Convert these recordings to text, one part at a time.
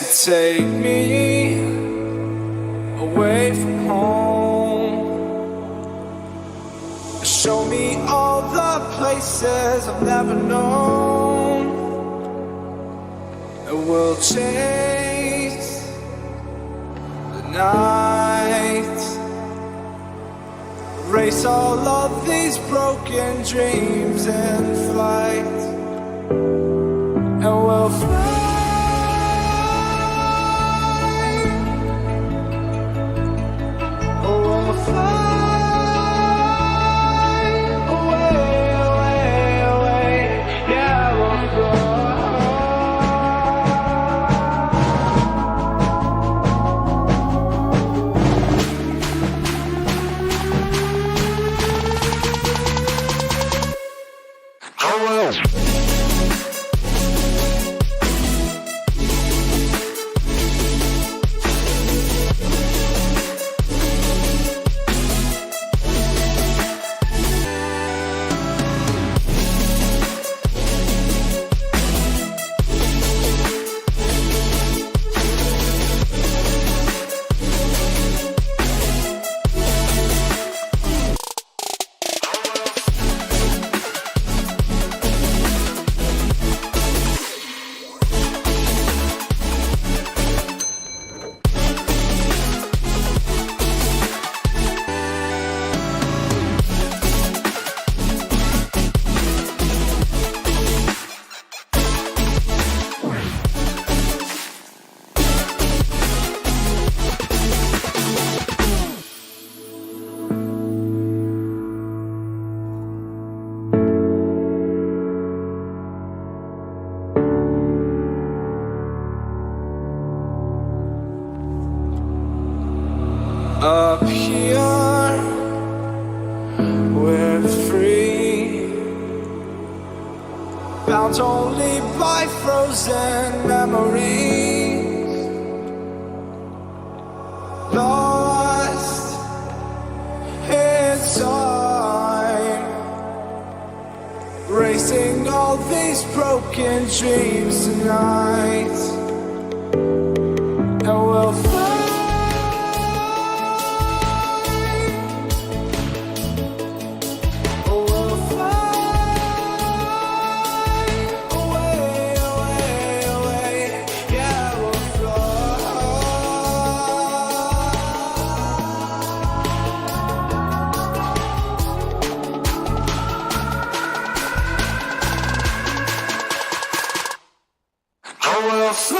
Take me away from home. Show me all the places I've never known. And we'll chase the night, erase all of these broken dreams in flight. And we'll fly. Up here, we're free, bound only by frozen memories, lost in time, racing all these broken dreams tonight. And we'll fly. I will fly.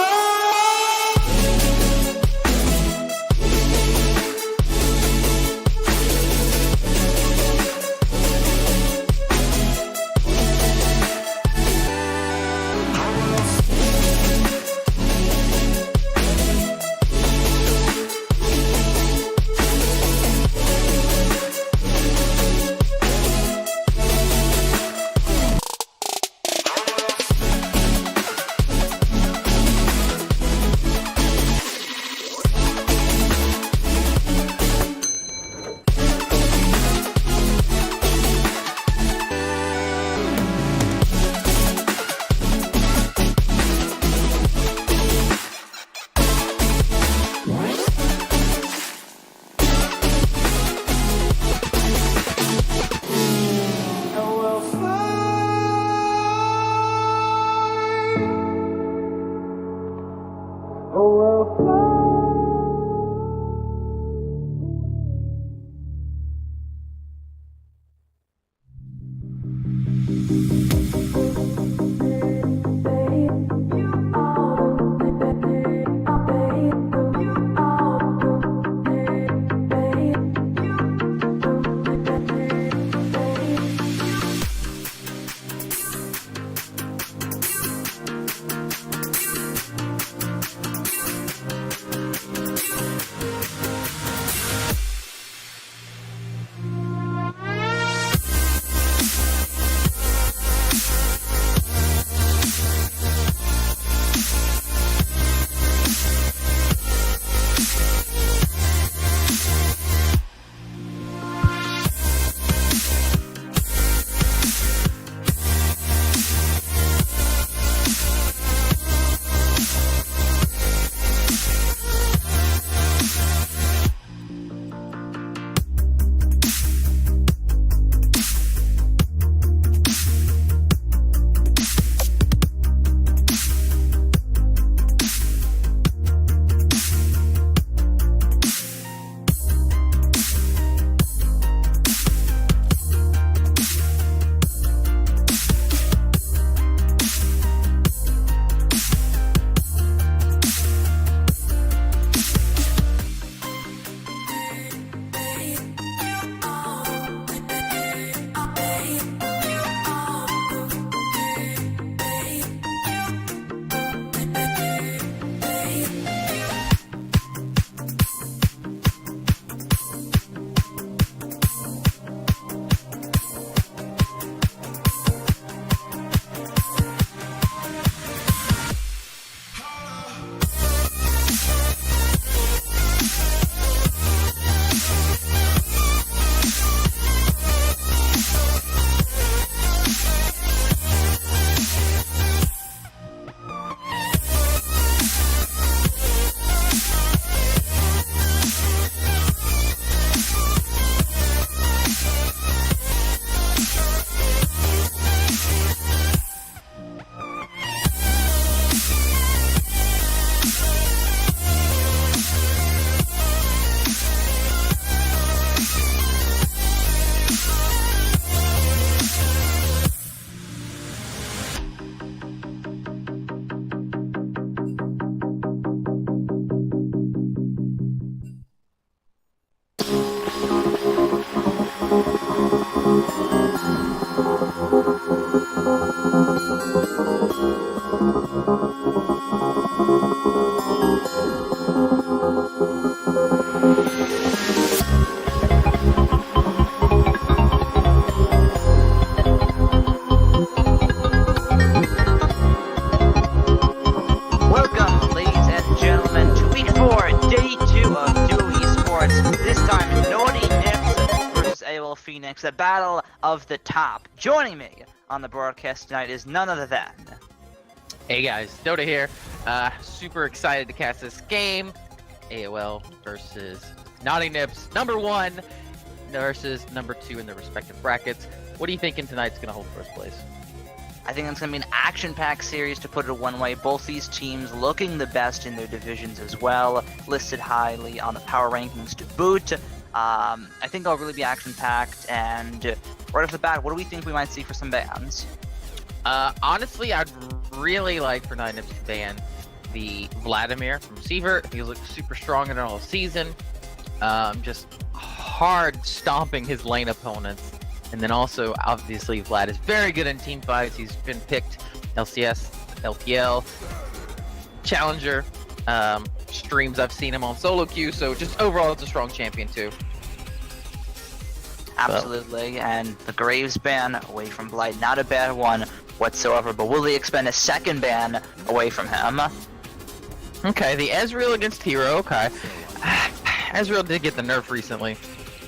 Welcome, ladies and gentlemen, to week 4, day 2 of Duo Esports. This time, Naughty Nips versus AOL Phoenix, the battle of the top. Joining me on the broadcast tonight is none other than... Hey guys, Dota here. Super excited to cast this game. AOL versus Naughty Nips, number 1 versus number 2 in their respective brackets. What are you thinking tonight's going to hold first place? I think it's going to be an action-packed series, to put it one way. Both these teams looking the best in their divisions as well, listed highly on the power rankings to boot. I think it'll really be action-packed, and right off the bat, what do we think we might see for some bans? Honestly, I'd really like for Naughty Nips to ban the Vladimir from Sievert. He looks super strong in all season. Just hard stomping his lane opponents. And then also, obviously, Vlad is very good in team fights. He's been picked LCS, LPL, Challenger, streams I've seen him on solo queue. So just overall, it's a strong champion too. Absolutely, and the Graves ban away from Blight, not a bad one whatsoever, but will they expend a second ban away from him? Okay, the Ezreal against Hero, okay. Ezreal did get the nerf recently.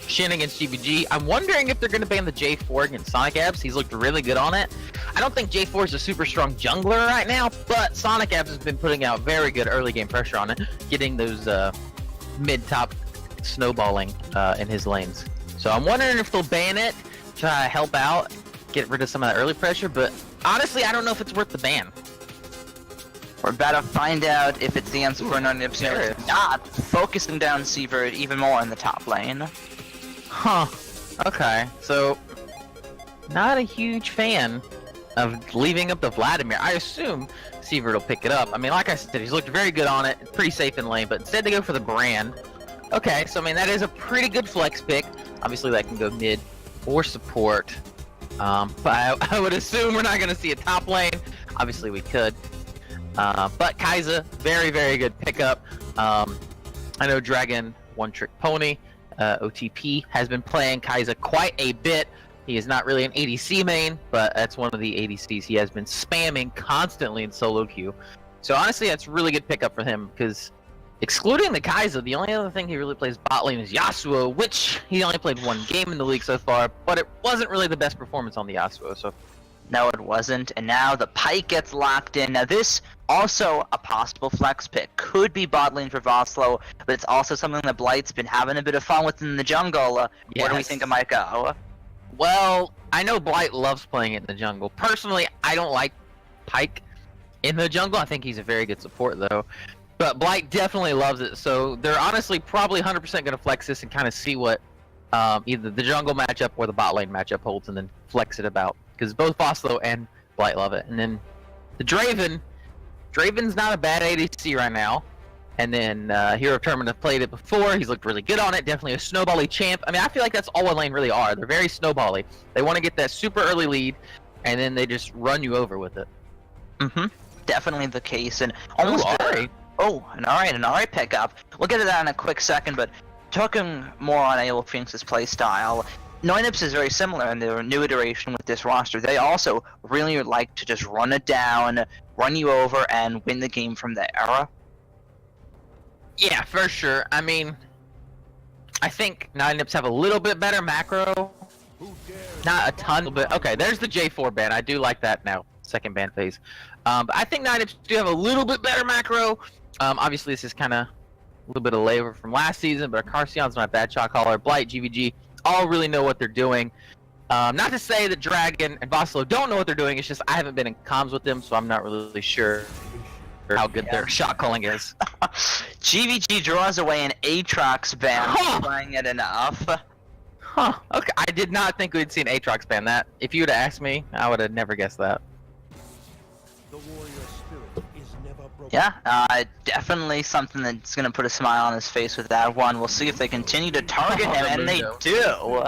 Shin against GBG. I'm wondering if they're going to ban the J4 against Sonic Abs. He's looked really good on it. I don't think J4 is a super strong jungler right now, but Sonic Abs has been putting out very good early game pressure on it, getting those mid-top snowballing in his lanes. So I'm wondering if they'll ban it, try to help out, get rid of some of that early pressure, but honestly, I don't know if it's worth the ban. We're about to find out if it's the answer for Naughty Nips. It's not, focusing down Sievert even more in the top lane. Huh. Okay, so not a huge fan of leaving up the Vladimir. I assume Sievert will pick it up. I mean, like I said, he's looked very good on it, pretty safe in lane, but instead they go for the Brand. Okay, so I mean, that is a pretty good flex pick. Obviously, that can go mid or support. But I would assume we're not going to see a top lane. Obviously, we could. But Kai'Sa, very, very good pickup. I know Dragon, One Trick Pony, OTP, has been playing Kai'Sa quite a bit. He is not really an ADC main, but that's one of the ADCs he has been spamming constantly in solo queue. So honestly, that's really good pickup for him, because excluding the Kai'Sa, the only other thing he really plays bot lane is Yasuo, which he only played one game in the league so far, but it wasn't really the best performance on the Yasuo. So no, it wasn't, and now the Pyke gets locked in. Now this, also a possible flex pick. Could be bot lane for Vosloo, but it's also something that Blight's been having a bit of fun with in the jungle. Yes. Where do we think it might go? Well, I know Blight loves playing it in the jungle. Personally, I don't like Pyke in the jungle. I think he's a very good support, though. But Blight definitely loves it, so they're honestly probably 100% going to flex this and kind of see what either the jungle matchup or the bot lane matchup holds, and then flex it about. Because both Vosloo and Blight love it. And then the Draven's not a bad ADC right now. And then Hero of Tournament have played it before. He's looked really good on it. Definitely a snowbally champ. I mean, I feel like that's all one lane really are. They're very snowbally. They want to get that super early lead, and then they just run you over with it. Mm-hmm. Definitely the case. And almost Ahri. an Ahri pickup. We'll get to that in a quick second, but talking more on AOL Phoenix's play style, Naughty Nips is very similar in their new iteration with this roster. They also really would like to just run it down, run you over, and win the game from there. Yeah, for sure. I mean, I think Naughty Nips have a little bit better macro. Not a ton, but okay, there's the J4 ban. I do like that now, second ban phase. But I think Naughty Nips do have a little bit better macro. Obviously, this is kind of a little bit of labor from last season, but Carcion's not a bad shot caller. Blight, GVG, all really know what they're doing. Not to say that Dragon and Vosloo don't know what they're doing, it's just I haven't been in comms with them, so I'm not really sure how good their shot calling is. GVG draws away an Aatrox ban, trying it enough. Huh, okay, I did not think we'd see an Aatrox ban. That, if you would have asked me, I would have never guessed that. Yeah, definitely something that's going to put a smile on his face with that one. We'll see if they continue to target him, and they do.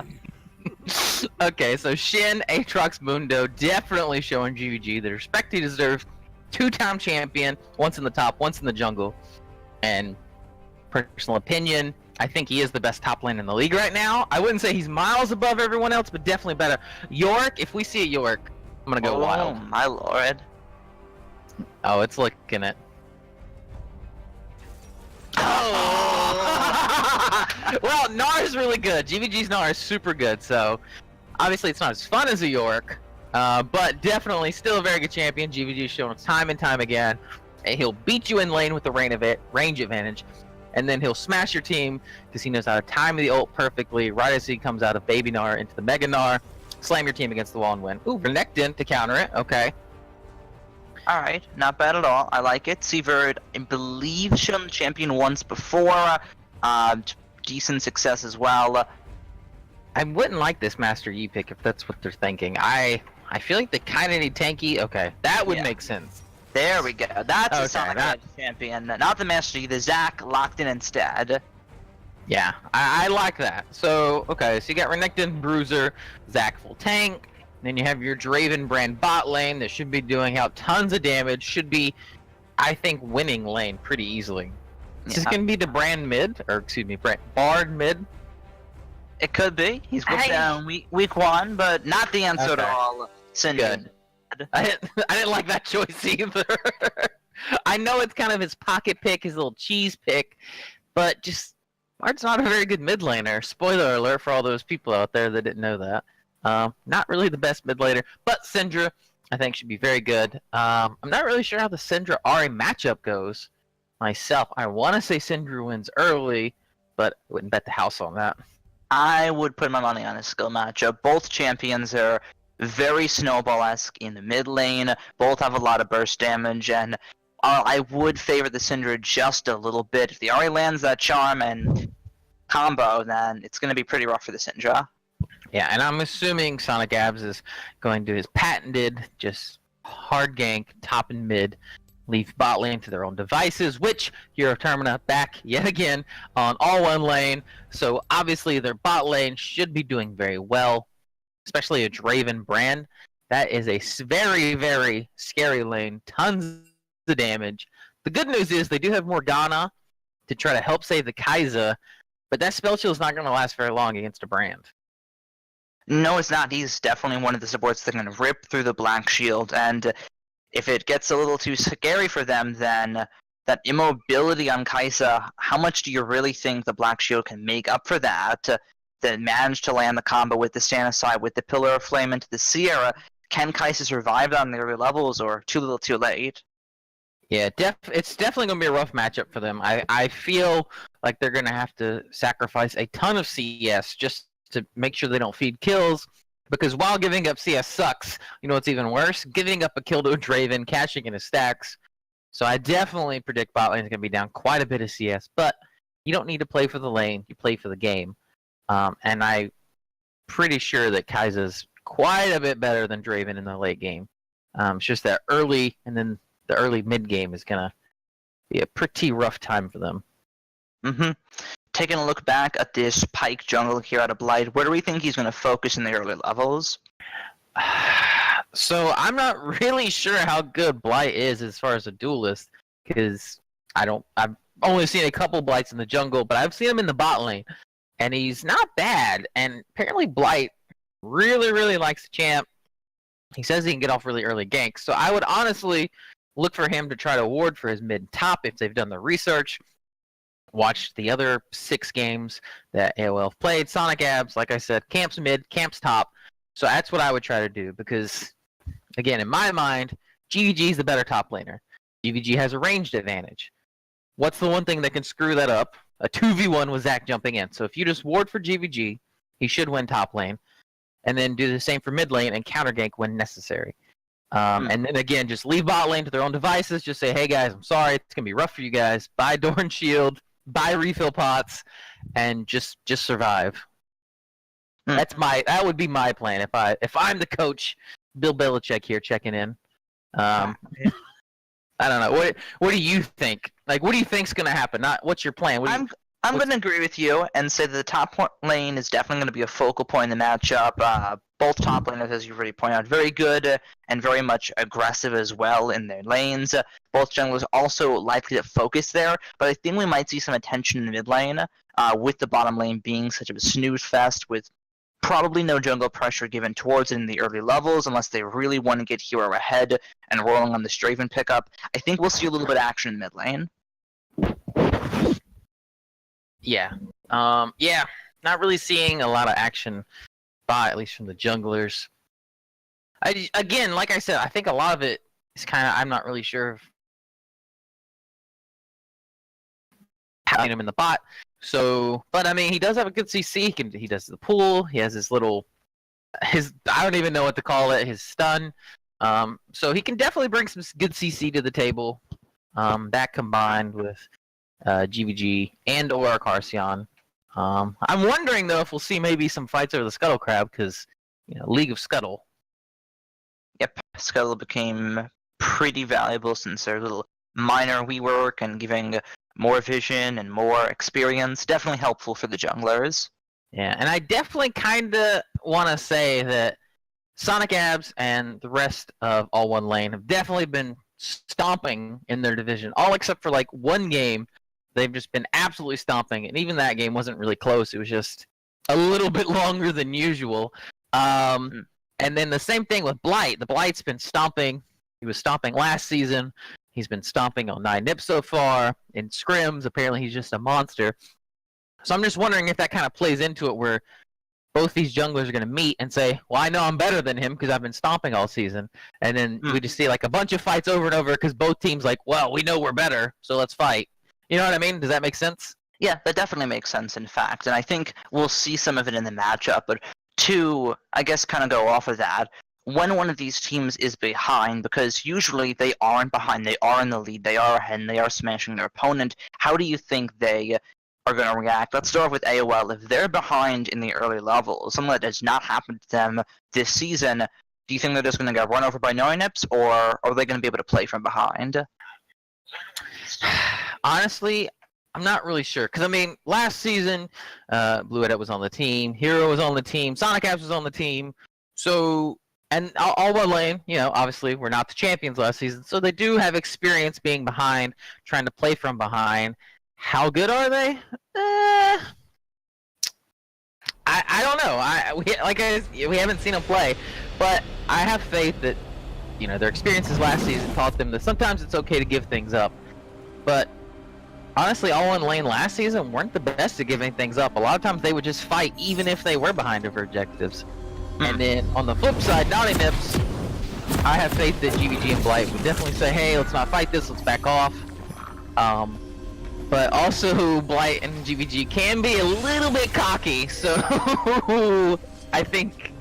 Okay, so Shin, Aatrox, Mundo definitely showing GVG the respect he deserves. Two-time champion, once in the top, once in the jungle. And personal opinion, I think he is the best top lane in the league right now. I wouldn't say he's miles above everyone else, but definitely better. York, if we see a York, I'm gonna go wild. Oh my lord. Oh, it's looking it. Oh! Well, Gnar's really good. GVG's Gnar is super good, so obviously it's not as fun as a York, but definitely still a very good champion. GVG's shown time and time again. And he'll beat you in lane with the range advantage, and then he'll smash your team because he knows how to time the ult perfectly right as he comes out of Baby Gnar into the Mega Gnar, slam your team against the wall and win. Ooh, Renekton to counter it. Okay. Alright, not bad at all. I like it. Seavert, I believe, shown the champion once before. Decent success as well. I wouldn't like this Master Yi pick if that's what they're thinking. I feel like they kind of need tanky. Okay, that would make sense. There we go. That's Okay, a Sonic Edge champion. Not the Master Yi, the Zac locked in instead. Yeah, I like that. So, okay, so you got Renekton, Bruiser, Zac full tank. Then you have your Draven brand bot lane that should be doing out tons of damage. Should be, I think, winning lane pretty easily. Is this going to be the brand mid? Or, excuse me, Bard mid? It could be. He's whipped down week one, but not the answer at all. Good. I didn't like that choice either. I know it's kind of his pocket pick, his little cheese pick, but just Bard's not a very good mid laner. Spoiler alert for all those people out there that didn't know that. Not really the best mid laner, but Syndra I think should be very good. I'm not really sure how the Syndra Ahri matchup goes myself. I want to say Syndra wins early, but I wouldn't bet the house on that. I would put my money on a skill matchup. Both champions are very Snowball-esque in the mid lane. Both have a lot of burst damage, and I would favor the Syndra just a little bit. If the Ahri lands that charm and combo, then it's going to be pretty rough for the Syndra. Yeah, and I'm assuming Sonic Abs is going to his patented, just hard gank, top and mid, leave bot lane to their own devices, which Hero Termina back yet again on all one lane. So obviously their bot lane should be doing very well, especially a Draven brand. That is a very, very scary lane, tons of damage. The good news is they do have Morgana to try to help save the Kai'Sa, but that spell shield is not going to last very long against a brand. No, it's not. He's definitely one of the supports that can rip through the Black Shield, and if it gets a little too scary for them, then that immobility on Kai'Sa, how much do you really think the Black Shield can make up for that? That manage to land the combo with the Stanicide, with the Pillar of Flame into the Sierra. Can Kai'Sa survive that on the early levels, or too little too late? Yeah, it's definitely going to be a rough matchup for them. I feel like they're going to have to sacrifice a ton of CS just to make sure they don't feed kills, because while giving up CS sucks, you know what's even worse? Giving up a kill to a Draven, cashing in his stacks. So I definitely predict bot lane is going to be down quite a bit of CS, but you don't need to play for the lane, you play for the game. And I'm pretty sure that Kai'Sa's quite a bit better than Draven in the late game. It's just that early, and then the early mid game is going to be a pretty rough time for them. Mm-hmm. Taking a look back at this Pyke jungle here out of Blight, where do we think he's going to focus in the early levels? So I'm not really sure how good Blight is as far as a duelist, because I've only seen a couple Blights in the jungle, but I've seen him in the bot lane, and he's not bad. And apparently Blight really, really likes the champ. He says he can get off really early ganks, so I would honestly look for him to try to ward for his mid top if they've done the research. Watch the other 6 games that AOL have played. Sonic Abs, like I said, camps mid, camps top. So that's what I would try to do, because, again, in my mind, GVG is the better top laner. GVG has a ranged advantage. What's the one thing that can screw that up? A 2v1 with Zac jumping in. So if you just ward for GVG, he should win top lane, and then do the same for mid lane and counter gank when necessary. And then again, just leave bot lane to their own devices. Just say, hey guys, I'm sorry, it's going to be rough for you guys. Buy Dorn Shield, buy refill pots, and just survive. That would be my plan if I'm the coach. Bill Belichick here checking in. I don't know. What do you think? Like, what do you think's gonna happen? Not what's your plan? I'm going to agree with you and say that the lane is definitely going to be a focal point in the matchup. Both top laners, as you've already pointed out, very good and very much aggressive as well in their lanes. Both junglers also likely to focus there, but I think we might see some attention in the mid lane, with the bottom lane being such a snooze fest with probably no jungle pressure given towards it in the early levels unless they really want to get hero ahead and rolling on the Straven pickup. I think we'll see a little bit of action in mid lane. Yeah. Yeah. Not really seeing a lot of action at least from the junglers. Again, like I said, I think a lot of it is kind of, I'm not really sure of having him in the bot. So, but I mean, he does have a good CC. He does the pool. He has his little, I don't even know what to call it, his stun. So he can definitely bring some good CC to the table. That combined with GVG and or Carcion. I'm wondering though if we'll see maybe some fights over the Scuttle Crab because League of Scuttle. Yep, Scuttle became pretty valuable since their little minor rework and giving more vision and more experience. Definitely helpful for the junglers. Yeah, and I definitely kind of want to say that Sonic Abs and the rest of All One Lane have definitely been stomping in their division, all except for like one game. They've just been absolutely stomping, and even that game wasn't really close. It was just a little bit longer than usual. And then the same thing with Blight. The Blight's been stomping. He was stomping last season. He's been stomping on 9 nips so far. In scrims, apparently he's just a monster. So I'm just wondering if that kind of plays into it where both these junglers are going to meet and say, well, I know I'm better than him because I've been stomping all season. And then we just see like a bunch of fights over and over because both teams like, well, we know we're better, so let's fight. You know what I mean? Does that make sense? Yeah, that definitely makes sense, in fact. And I think we'll see some of it in the matchup. But to, I guess, kind of go off of that, when one of these teams is behind, because usually they aren't behind, they are in the lead, they are ahead, and they are smashing their opponent, how do you think they are going to react? Let's start with AOL. If they're behind in the early levels, something that has not happened to them this season, do you think they're just going to get run over by 9 nips, or are they going to be able to play from behind? Honestly, I'm not really sure. Because, I mean, last season, Blue Edit was on the team, Hero was on the team, Sonic Apps was on the team. So, and All One Lane, obviously, we're not the champions last season. So they do have experience being behind, trying to play from behind. How good are they? I don't know. We haven't seen them play. But I have faith that, their experiences last season taught them that sometimes it's okay to give things up. But honestly, All One Lane last season weren't the best at giving things up. A lot of times they would just fight even if they were behind over objectives. And then on the flip side, Naughty Nips, I have faith that GVG and Blight would definitely say, hey, let's not fight this, let's back off. But also Blight and GVG can be a little bit cocky, so I think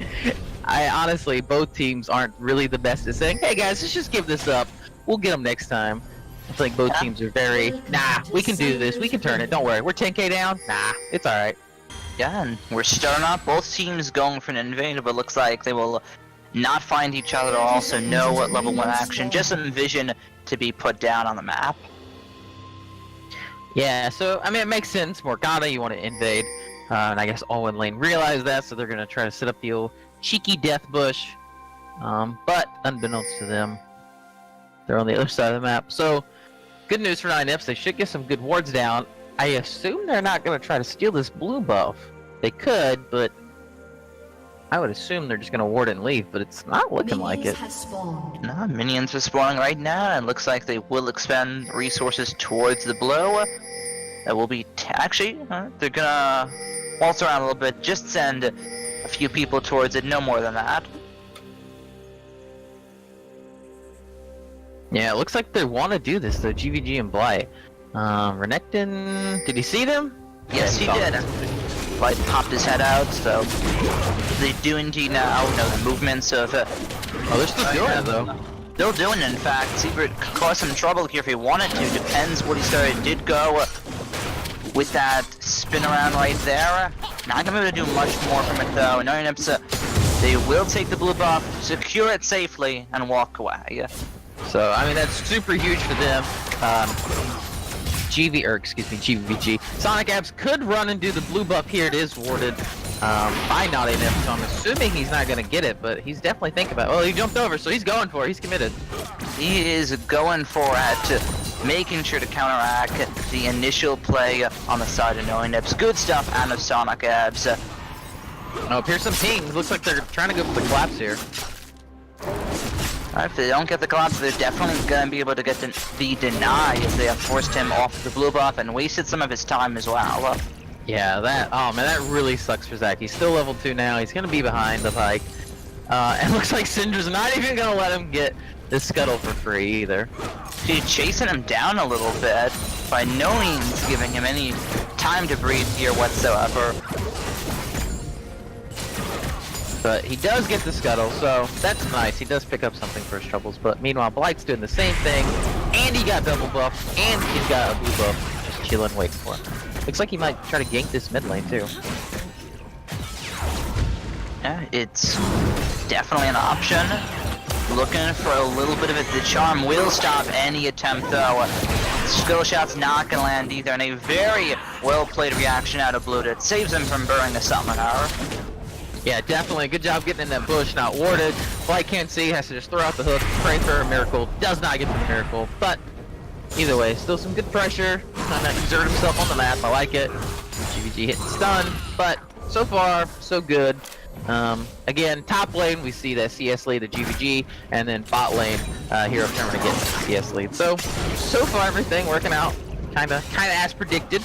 honestly both teams aren't really the best at saying, hey guys, let's just give this up. We'll get them next time. I think both teams are very, nah, we can do this, we can turn it, don't worry. We're 10k down? Nah, it's alright. Yeah, and we're starting off both teams going for an invade, but looks like they will not find each other at all, so no level 1 action, just some vision to be put down on the map. Yeah, so, I mean, it makes sense. Morgana, you want to invade, and I guess All One Lane realized that, so they're going to try to set up the old cheeky death bush, but unbeknownst to them, they're on the other side of the map. So, good news for 9 nips, they should get some good wards down. I assume they're not going to try to steal this blue buff. They could, but I would assume they're just going to ward it and leave, but it's not looking like it. No, minions are spawning right now, and it looks like they will expend resources towards the blue. That will be actually, they're going to waltz around a little bit, just send a few people towards it, no more than that. Yeah, it looks like they want to do this though, GVG and Blight. Renekton, did he see them? Yes, he did. Blight popped his head out, so they do indeed now know the movements of... oh, they're still doing it though. Still doing it, in fact. Secret could cause some trouble here if he wanted to. Depends what he started. Did go with that spin around right there. Not gonna be able to do much more from it though. No, they will take the blue buff, secure it safely, and walk away. So, I mean, that's super huge for them. GVG. Sonic Abs could run and do the blue buff here. It is warded by Naughty Nip, so I'm assuming he's not going to get it, but he's definitely thinking about it. Well, he jumped over, so he's going for it. He's committed. He is going for it, making sure to counteract the initial play on the side of Naughty Nips. Good stuff out of Sonic Abs. Oh, here's some pings. Looks like they're trying to go for the collapse here. Alright, if they don't get the collapse, they're definitely going to be able to get the deny if they have forced him off the blue buff and wasted some of his time as well. Yeah, oh man, that really sucks for Zach. He's still level 2 now. He's going to be behind the pike. And looks like Syndra's not even going to let him get this scuttle for free either. Dude, chasing him down a little bit, by no means giving him any time to breathe here whatsoever. But he does get the scuttle, so that's nice. He does pick up something for his troubles. But meanwhile, Blight's doing the same thing, and he got double buff, and he's got a blue buff, just chilling, waiting for him. Looks like he might try to gank this mid lane too. Yeah, it's definitely an option. Looking for a little bit of it. The charm will stop any attempt though. Skill shot's not gonna land either, and a very well played reaction out of Blue that saves him from burning the summoner. Yeah, definitely. Good job getting in that bush, not warded. Blight can't see, has to just throw out the hook, pray for a miracle. Does not get the miracle, but either way, still some good pressure. Trying to exert himself on the map. I like it. GVG hitting stun, but so far, so good. Again, top lane, we see that CS lead to GVG, and then bot lane, Hero of Tournament gets CS lead. So far everything working out kinda as predicted.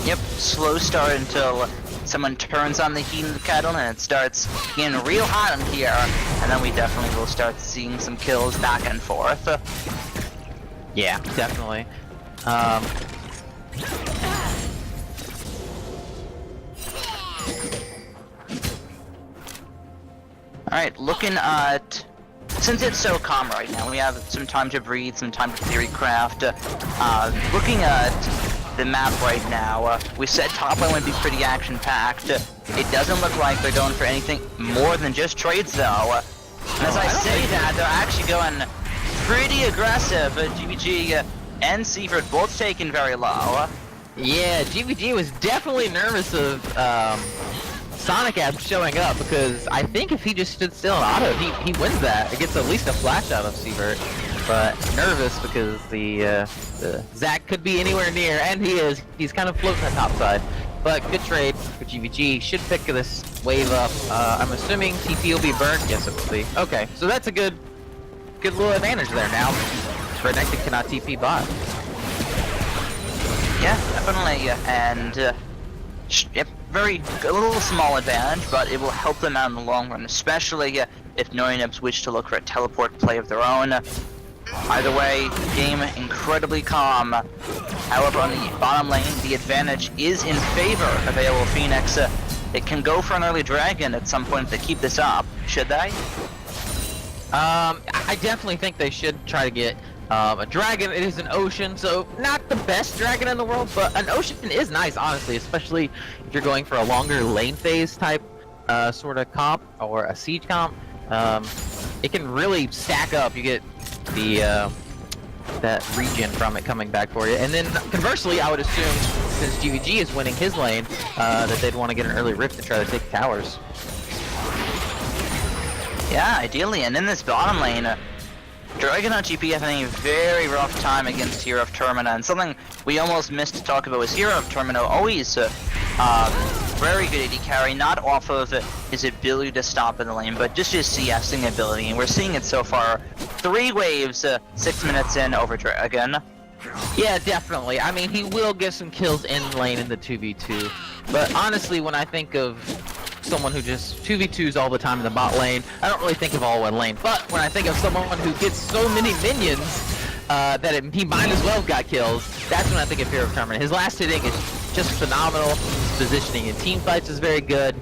Yep, slow start until someone turns on the heat in the kettle and it starts getting real hot in here, and then we definitely will start seeing some kills back and forth. Yeah, definitely. Alright, looking at... Since it's so calm right now, we have some time to breathe, some time to theory craft. Looking at the map right now, we said top lane would be pretty action-packed. It doesn't look like they're going for anything more than just trades though. And as I say that, they're actually going pretty aggressive. GVG and Seaford both taken very low. Yeah, GVG was definitely nervous of Sonic Ab showing up, because I think if he just stood still and auto, he wins that. It gets at least a flash out of Seavert. But nervous because the Zach could be anywhere near, and he is. He's kind of floating the top side. But good trade for GVG. Should pick this wave up. I'm assuming TP will be burned. Yes, it will be. Okay, so that's a good little advantage there now. Rednected cannot TP bot. Yeah, definitely, and yep, a little small advantage, but it will help them out in the long run, especially if Norinups wish to look for a teleport play of their own. Either way, game incredibly calm. However, on the bottom lane, the advantage is in favor of AOL Phoenix. It can go for an early dragon at some point if they keep this up. Should they? I definitely think they should try to get a dragon. It is an ocean, so not the best dragon in the world, but an ocean is nice, honestly, especially if you're going for a longer lane phase type sort of comp, or a siege comp. It can really stack up. You get the that regen from it coming back for you, and then conversely, I would assume since GVG is winning his lane, that they'd want to get an early rift to try to take towers. Yeah, ideally, and in this bottom lane, Dragon on GP having a very rough time against Hero of Termina, and something we almost missed to talk about was Hero of Termina always very good AD carry, not off of his ability to stop in the lane, but just his CSing ability, and we're seeing it so far. 3 waves, 6 minutes in over Dragon. Yeah, definitely. I mean, he will get some kills in lane in the 2v2, but honestly, when I think of someone who just 2v2s all the time in the bot lane, I don't really think of all one lane. But when I think of someone who gets so many minions that he might as well have got kills, that's when I think of Hero of Termina. His last hitting is just phenomenal. His positioning in team fights is very good.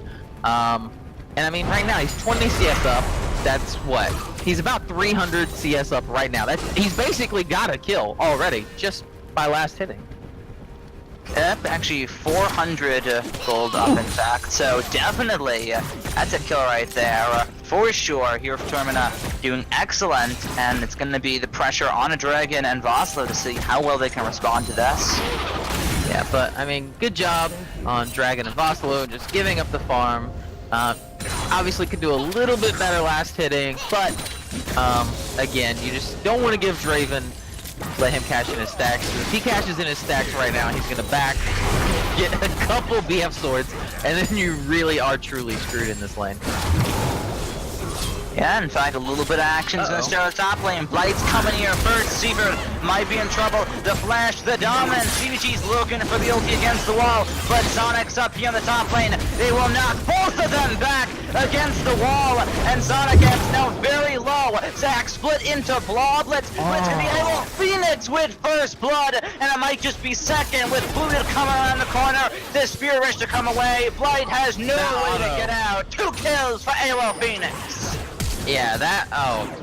And I mean, right now he's 20 CS up. That's what? He's about 300 CS up right now. He's basically got a kill already just by last hitting. Yep, actually 400 gold up, in fact. So definitely, that's a kill right there. For sure, Hero of Termina doing excellent, and it's going to be the pressure on a Dragon and Vosslo to see how well they can respond to this. Yeah, but I mean, good job on Dragon and Vosslo, just giving up the farm. Obviously could do a little bit better last hitting, but again, you just don't want to give Draven, let him cash in his stacks. If he cashes in his stacks right now, he's gonna get a couple BF swords, and then you really are truly screwed in this lane. Yeah, in fact, a little bit of action's gonna start at top lane. Blight's coming here first. Seabird might be in trouble. The flash, the dominance. GG's looking for the ulti against the wall, but Sonic's up here on the top lane. They will knock both of them back against the wall, and Sonic gets now very low. Zack split into Bloodlets, but to the AOL Phoenix with first blood, and it might just be second with Blue to come around the corner. The Spear Rush to come away. Blight has no way to get out. 2 kills for AOL Phoenix. Yeah,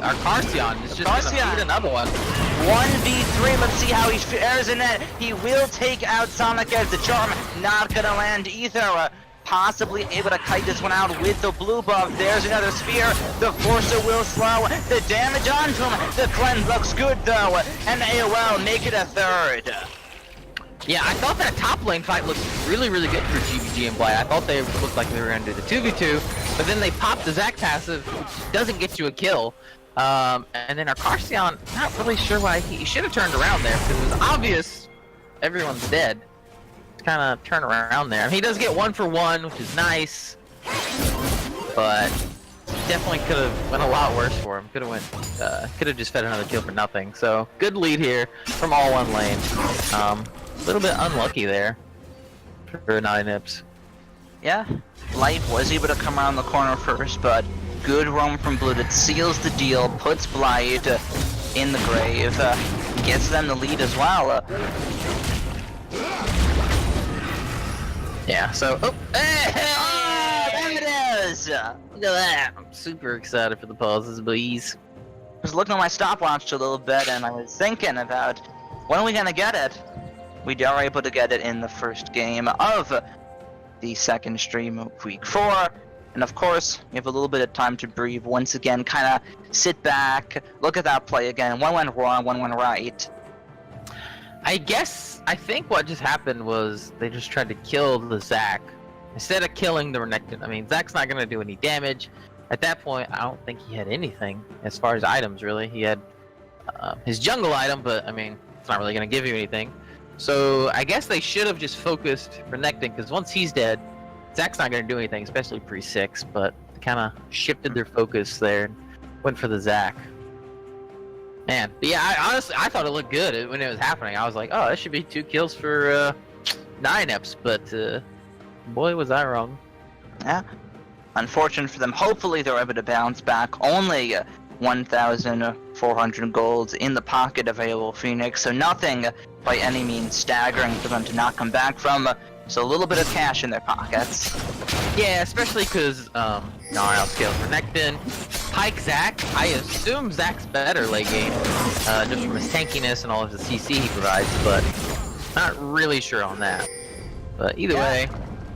our Carcion is just gonna beat another one. 1v3, let's see how he fares in it. He will take out Sonic as the charm, not gonna land either. Possibly able to kite this one out with the blue buff. There's another spear. The Forcer will slow the damage onto him. The cleanse looks good though, and AOL make it a third. Yeah, I thought that top lane fight looked really, really good for GBG and Blight. I thought they looked like they were going to do the 2v2, but then they popped the Zac passive, which doesn't get you a kill. And then our Carcion, not really sure why he should have turned around there, because it was obvious everyone's dead. Kind of turn around there. I mean, he does get 1 for 1, which is nice, but definitely could have went a lot worse for him. Could have just fed another kill for nothing. So good lead here from all one lane. A little bit unlucky there for 9ips. Yeah, Blight was able to come around the corner first, but good roam from Blue that seals the deal, puts Blight in the grave, gets them the lead as well. Yeah, so there it is! Look at that! I'm super excited for the pauses, boys. I was looking at my stopwatch a little bit, and I was thinking about when are we gonna get it? We are able to get it in the first game of the second stream of week 4, and of course we have a little bit of time to breathe once again, kind of sit back, look at that play again. One went wrong, one went right. I think what just happened was they just tried to kill the Zac instead of killing the Renekton. I mean, Zac's not gonna do any damage. At that point, I don't think he had anything as far as items, really. He had his jungle item, but I mean, it's not really gonna give you anything. So I guess they should have just focused Renekton, because once he's dead, Zac's not gonna do anything, especially pre-6, but they kind of shifted their focus there and went for the Zac. Man, but yeah, I honestly thought it looked good when it was happening. I was like, oh, that should be 2 kills for 9ips, but boy, was I wrong. Yeah, unfortunate for them. Hopefully they're able to bounce back. Only 1,400 golds in the pocket of AOL Phoenix, so nothing by any means staggering for them to not come back from. So a little bit of cash in their pockets. Yeah, especially because I'll scale Renekton. Pike Zac, I assume Zac's better late game, just from his tankiness and all of the CC he provides, but not really sure on that. But either way,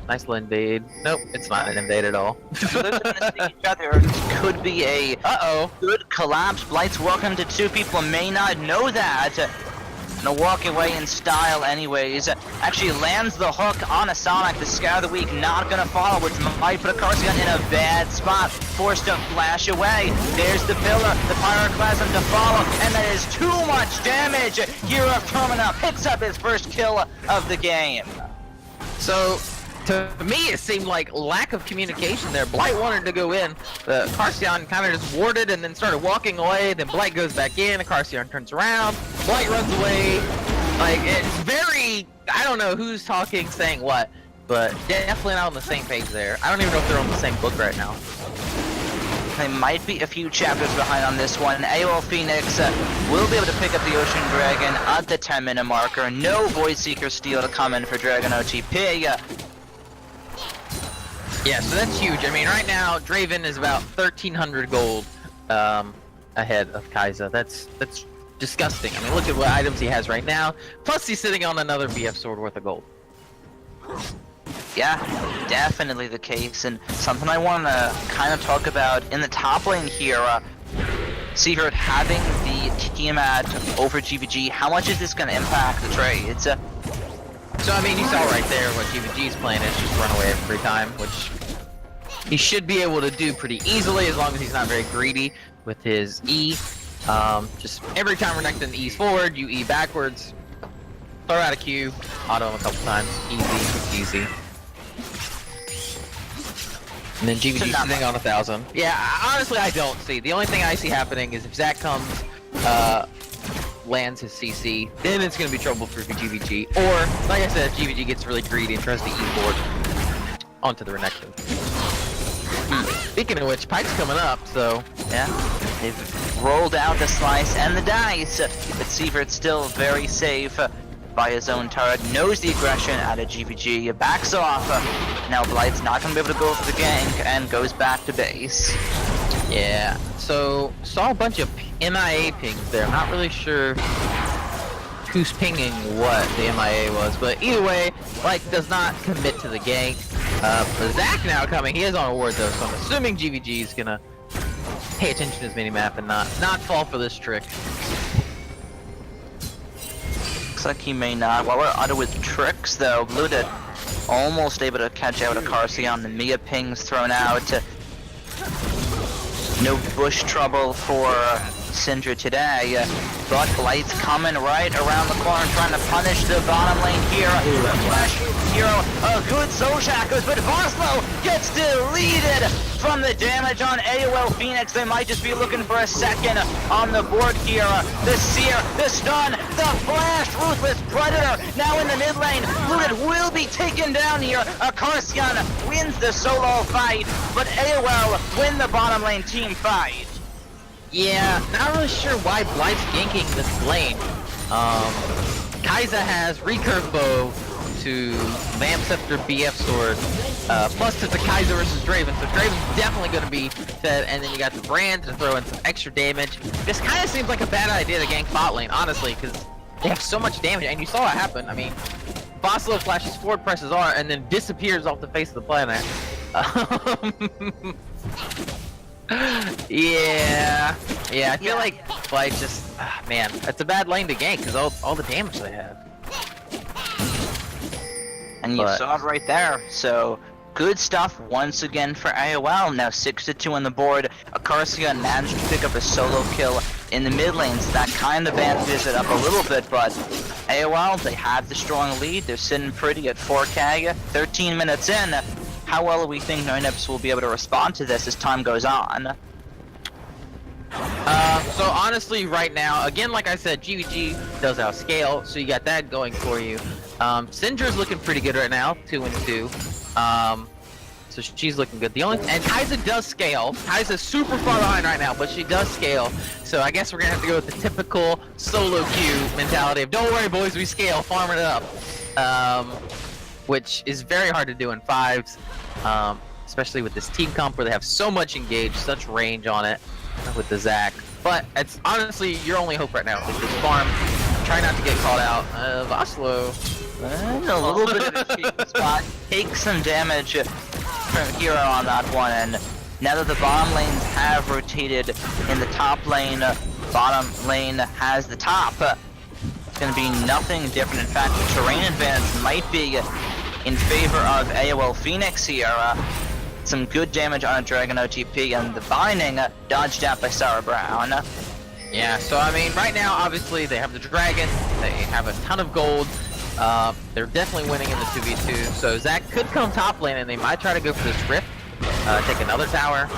nice little invade. Nope, it's not an invade at all. They're gonna see each other. Could be a good collapse. Blight's welcome to 2 people, may not know that. Gonna walk away in style anyways. Actually lands the hook on a Sonic. The Scout of the Week not gonna follow, which might put a Carcion in a bad spot. Forced to flash away. There's the pillar, the Pyroclasm to follow, and that is too much damage. Hero of Termina picks up his first kill of the game. So, to me, it seemed like lack of communication there. Blight wanted to go in. The Carcion kind of just warded and then started walking away. Then Blight goes back in. The Carcion turns around. Blight runs away. Like, it's very... I don't know who's talking, saying what, but definitely not on the same page there. I don't even know if they're on the same book right now. They might be a few chapters behind on this one. AOL Phoenix will be able to pick up the Ocean Dragon at the 10-minute marker. No Void Seeker steal to come in for Dragon OTP. Yeah, so that's huge. I mean, right now, Draven is about 1,300 gold ahead of Kai'Sa. That's disgusting. I mean, look at what items he has right now. Plus, he's sitting on another BF sword worth of gold. Yeah, definitely the case, and something I want to kind of talk about in the top lane here. Seavert having the Tiamat over GVG, how much is this going to impact the trades? So I mean, you saw right there what GVG's plan is, just run away every time, which he should be able to do pretty easily as long as he's not very greedy with his E. Just every time Renekton E's forward, you E backwards, throw out a Q, auto him a couple times, easy. And then GVG sitting on 1,000. Yeah, honestly, I don't see. The only thing I see happening is if Zach comes, lands his CC, then it's going to be trouble for GVG. Or, like I said, if GVG gets really greedy and tries to E-board onto the Renekton. Speaking of which, Pike's coming up, so... Yeah, they've rolled out the slice and the dice, but Sievert's still very safe by his own turret, knows the aggression out of GVG, backs off. Now Blight's not going to be able to go for the gank and goes back to base. Yeah, so saw a bunch of MIA pings there. I'm not really sure who's pinging what the MIA was, but either way, Blight does not commit to the gank. Zach now coming, he is on a ward though, so I'm assuming GVG is going to pay attention to his minimap and not fall for this trick. Looks like he may not. While we're auto with tricks though, Bluded almost able to catch out a Carcion. The Mia pings thrown out. No bush trouble for Syndra today, but Blight's coming right around the corner trying to punish the bottom lane here. Flash hero, a good soul shackles, but Vorslow gets deleted from the damage on AOL Phoenix. They might just be looking for a second on the board here. The Seer, the stun, the flash, Ruthless Predator now in the mid lane. Looted will be taken down here. Carcion wins the solo fight, but AOL win the bottom lane team fight. Yeah, not really sure why Blight's ganking this lane. Kai'Sa has recurve bow to Vamp Scepter BF sword, plus it's a Kai'Sa versus Draven, so Draven's definitely going to be fed, and then you got the Brand to throw in some extra damage. This kind of seems like a bad idea to gank bot lane, honestly, because they have so much damage, and you saw it happen. I mean, Vorslow flashes forward, presses R, and then disappears off the face of the planet. Yeah, I feel like Blight just, man, it's a bad lane to gank because all the damage they have. And you saw it right there, so good stuff once again for AOL. Now 6-2 on the board. Carcion managed to pick up a solo kill in the mid lane, so that kind of advances it up a little bit, but AOL, they have the strong lead. They're sitting pretty at 4K, 13 minutes in. How well do we think Noinips will be able to respond to this as time goes on? So honestly, right now, again, like I said, GVG does outscale, so you got that going for you. Syndra's looking pretty good right now, 2-2. So she's looking good. And Kai'Sa does scale. Kai'Sa's super far behind right now, but she does scale. So I guess we're gonna have to go with the typical solo queue mentality of don't worry, boys, we scale, farm it up. Which is very hard to do in fives, especially with this team comp where they have so much engage, such range on it with the Zac. But it's honestly your only hope right now is this farm. Try not to get caught out. Vorslow. And a little bit of a cheeky spot. Take some damage from Hero on that one, and now that the bottom lanes have rotated in the top lane, bottom lane has the top. It's going to be nothing different. In fact, the terrain advantage might be in favor of AOL Phoenix here. Some good damage on a Dragon OTP, and the binding dodged out by Sarah Brown. Yeah, so I mean, right now, obviously, they have the Dragon, they have a ton of gold, they're definitely winning in the 2v2, so Zac could come top lane, and they might try to go for this Rift, take another tower.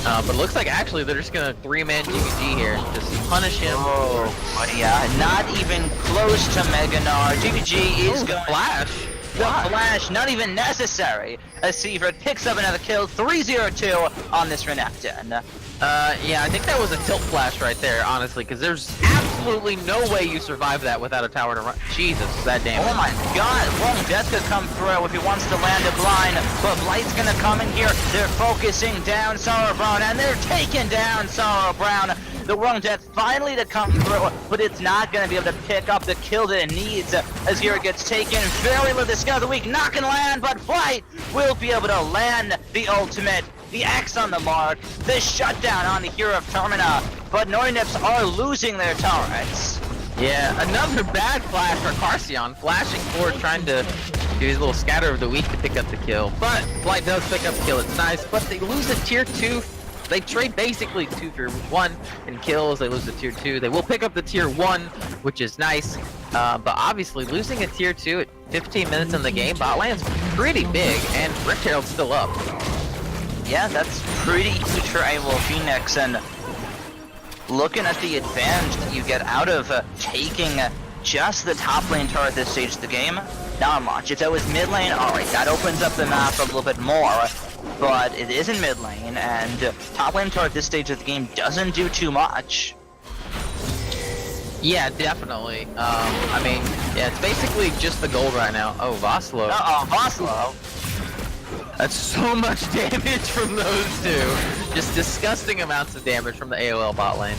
But it looks like actually they're just gonna 3-man GVG here, just punish him. Oh, yeah, not even close to Mega Gnar. GVG is going flash. The flash, not even necessary. As Seavert picks up another kill, 3-0-2 on this Renekton. Yeah, I think that was a tilt flash right there, honestly, because there's absolutely no way you survive that without a tower to run. Jesus, that damage. Oh my god, Wrong Death could come through if he wants to land a blind, but Blight's gonna come in here. They're focusing down Sorrow Brown, and they're taking down Sorrow Brown. The Wrong Death finally to come through, but it's not gonna be able to pick up the kill that it needs, as here it gets taken. Very low, the skill of the week, not gonna land, but Blight will be able to land the ultimate. The X on the mark, the shutdown on the hero of Termina, but Nornips are losing their turrets. Yeah, another bad flash for Carcion, flashing forward, trying to do his little scatter of the week to pick up the kill. But Blight does pick up the kill, it's nice, but they lose a tier 2. They trade basically 2 for 1 in kills, they lose the tier 2. They will pick up the tier 1, which is nice, but obviously losing a tier 2 at 15 minutes in the game, bot lane's pretty big, and Rift Herald's still up. Yeah, that's pretty huge for AOL Phoenix, and looking at the advantage that you get out of taking just the top lane turret at this stage of the game, not much. If that was mid lane, alright, that opens up the map a little bit more, but it is in mid lane, and top lane turret at this stage of the game doesn't do too much. Yeah, definitely. I mean, yeah, it's basically just the gold right now. Oh, Voslo. Uh-oh, Voslo. That's so much damage from those two. Just disgusting amounts of damage from the AOL bot lane.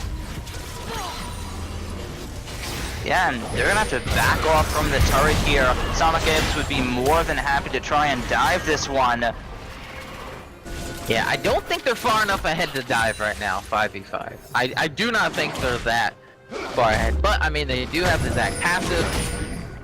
Yeah, and they're gonna have to back off from the turret here. Sonic Apes would be more than happy to try and dive this one. Yeah, I don't think they're far enough ahead to dive right now, 5v5. I do not think they're that far ahead, but I mean, they do have the Zac passive.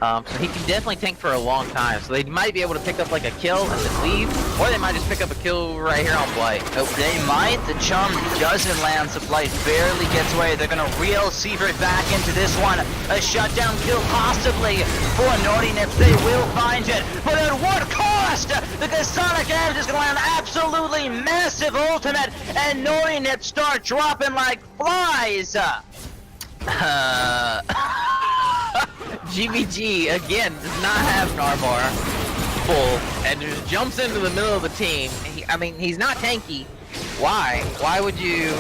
So he can definitely tank for a long time. So they might be able to pick up like a kill and then leave, or they might just pick up a kill right here on Blight. Oh, they might. The charm doesn't land, so Blight barely gets away. They're gonna reel Seavert back into this one. A shutdown kill possibly for Naughty Nips. They will find it, but at what cost? Because Sonic Average is gonna land absolutely massive ultimate, and Naughty Nips start dropping like flies. GBG again does not have Narvar full and just jumps into the middle of the team. I mean, he's not tanky. Why? Why would you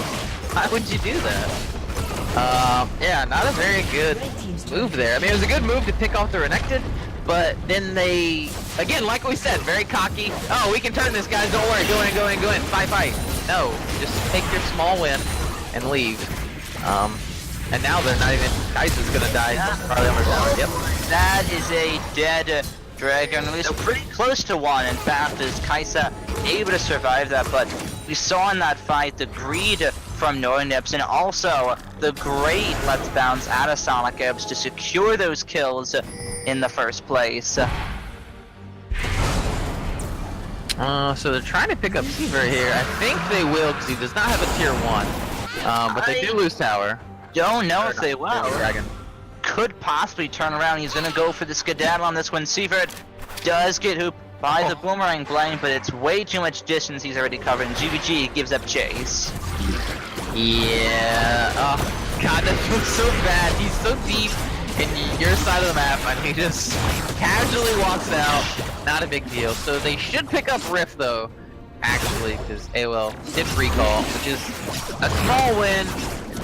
do that? Yeah, not a very good move there. I mean, it was a good move to pick off the Renekton, but then they, again, like we said, very cocky. Oh, we can turn this, guys. Don't worry. Go in. Fight. No, just take your small win and leave. And now they're not even. Kaisa's gonna die. Yeah. Probably almost down. Yep. That is a dead dragon. At least pretty close to one. In fact, is Kaisa able to survive that? But we saw in that fight the greed from Nornips, and also the great let's bounce out of Sonic Ebbs to secure those kills in the first place. So they're trying to pick up Seaver here. I think they will because he does not have a tier 1. But they do lose tower. Don't know if they will. Dragon. Could possibly turn around. He's gonna go for the skedaddle on this one. Seavert does get hooped by the boomerang blade, but it's way too much distance he's already covered, and GVG gives up chase. Yeah. Oh god, that feels so bad. He's so deep in your side of the map, and he just casually walks out. Not a big deal. So they should pick up Rift though, actually, because AOL did recall, which is a small win.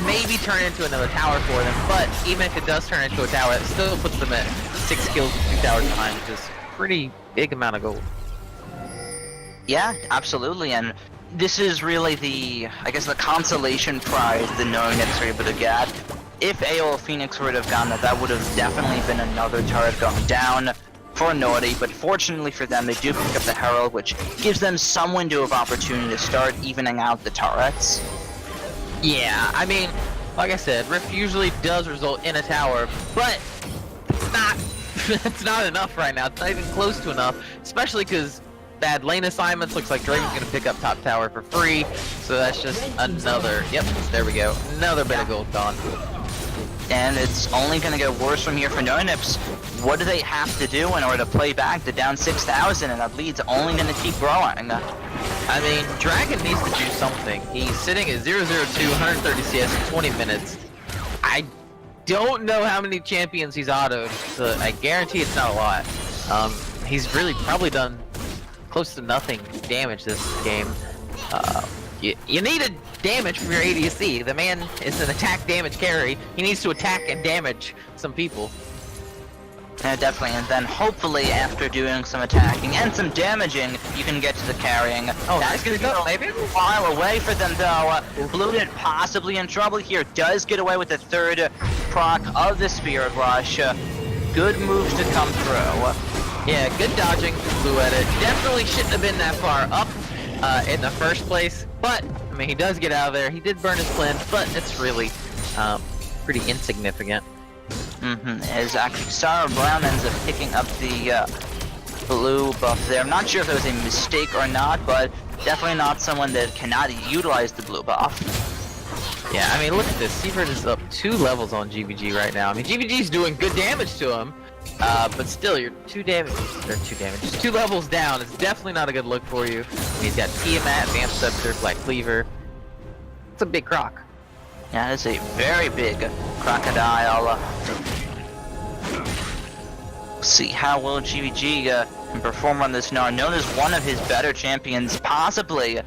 Maybe turn into another tower for them, but even if it does turn into a tower, it still puts them at 6 kills and 2 towers behind, which is a pretty big amount of gold. Yeah, absolutely, and this is really the, I guess, the consolation prize the Nornips are able to get. If AOL Phoenix would have gotten that, that would have definitely been another turret going down for Naughty, but fortunately for them, they do pick up the Herald, which gives them some window of opportunity to start evening out the turrets. Yeah, I mean, like I said, Rift usually does result in a tower, but it's not, it's not enough right now. It's not even close to enough, especially because bad lane assignments. Looks like Draven's gonna pick up top tower for free, so that's just another, yep, there we go, another bit of gold gone. And it's only gonna get worse from here for Nornips. What do they have to do in order to play back to down 6,000, and that lead's only gonna keep growing? I mean, Dragon needs to do something. He's sitting at 002, 130 CS in 20 minutes. I don't know how many champions he's autoed, so I guarantee it's not a lot. He's really probably done close to nothing damage this game. You need to damage from your ADC. The man is an attack damage carry. He needs to attack and damage some people. Yeah, definitely, and then hopefully after doing some attacking and some damaging, you can get to the carrying. Oh, that's gonna be maybe a while away for them though. Blooded possibly in trouble here, does get away with the third proc of the Spirit Rush. Good moves to come through. Yeah, good dodging from Blue Edit. Definitely shouldn't have been that far up in the first place, but, I mean, he does get out of there. He did burn his cleanse, but it's really pretty insignificant. As actually Sarah Brown ends up picking up the blue buff there. I'm not sure if it was a mistake or not, but definitely not someone that cannot utilize the blue buff. Yeah, I mean, look at this. Seabird is up 2 levels on GVG right now. I mean, GVG's doing good damage to him, but still, you're 2 levels down. It's definitely not a good look for you. He's got Tiamat, Vamp Scepter, Black Cleaver. It's a big croc. Yeah, it's a very big crocodile. See how well GVG can perform on this Gnar. Known as one of his better champions, possibly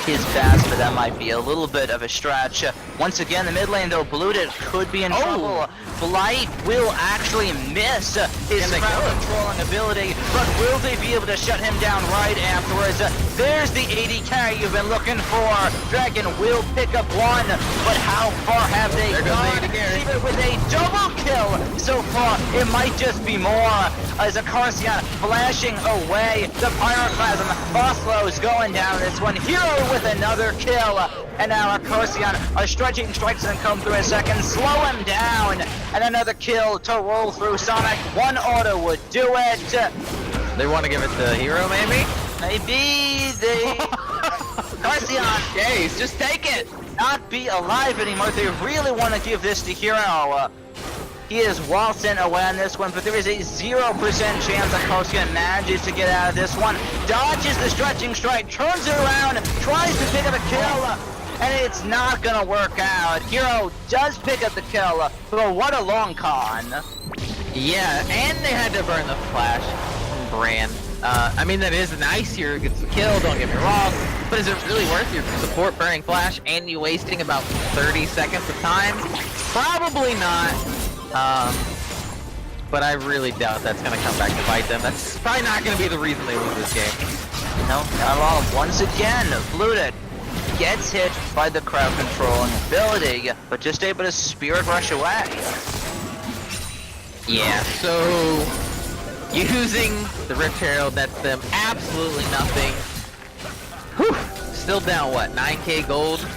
his best, but that might be a little bit of a stretch. Once again, the mid lane though, Blooded could be in trouble. Blight will actually miss his crowd controlling ability, but will they be able to shut him down right afterwards? There's the 80 carry you've been looking for. Dragon will pick up one, but how far have they gone? Even with a double kill so far, it might just be more. As a Carcion flashing away, the Pyroclasm, Oslo's going down this one. Hero with another kill, and now a Carcion, a stretching strikes and come through a second, slow him down, and another kill to roll through Sonic. One auto would do it. They want to give it to Hero, maybe? Maybe they... Carcion, Jace, just take it! not be alive anymore. They really want to give this to Hero. He is waltzing away on this one, but there is a 0% chance that Carcion manages to get out of this one. Dodges the stretching strike, turns it around, tries to pick up a kill, and it's not gonna work out. Hero does pick up the kill, but what a long con. Yeah, and they had to burn the flash from Bran. I mean, that is nice. Hero gets the kill, don't get me wrong, but is it really worth your support burning flash and you wasting about 30 seconds of time? Probably not. But I really doubt that's going to come back to bite them. That's probably not going to be the reason they lose this game. No, not at all. Once again, Blooded gets hit by the crowd controlling ability, but just able to Spirit Rush away. Yeah, so using the Rift Herald nets them absolutely nothing. Whew. Still down, what, 9k gold?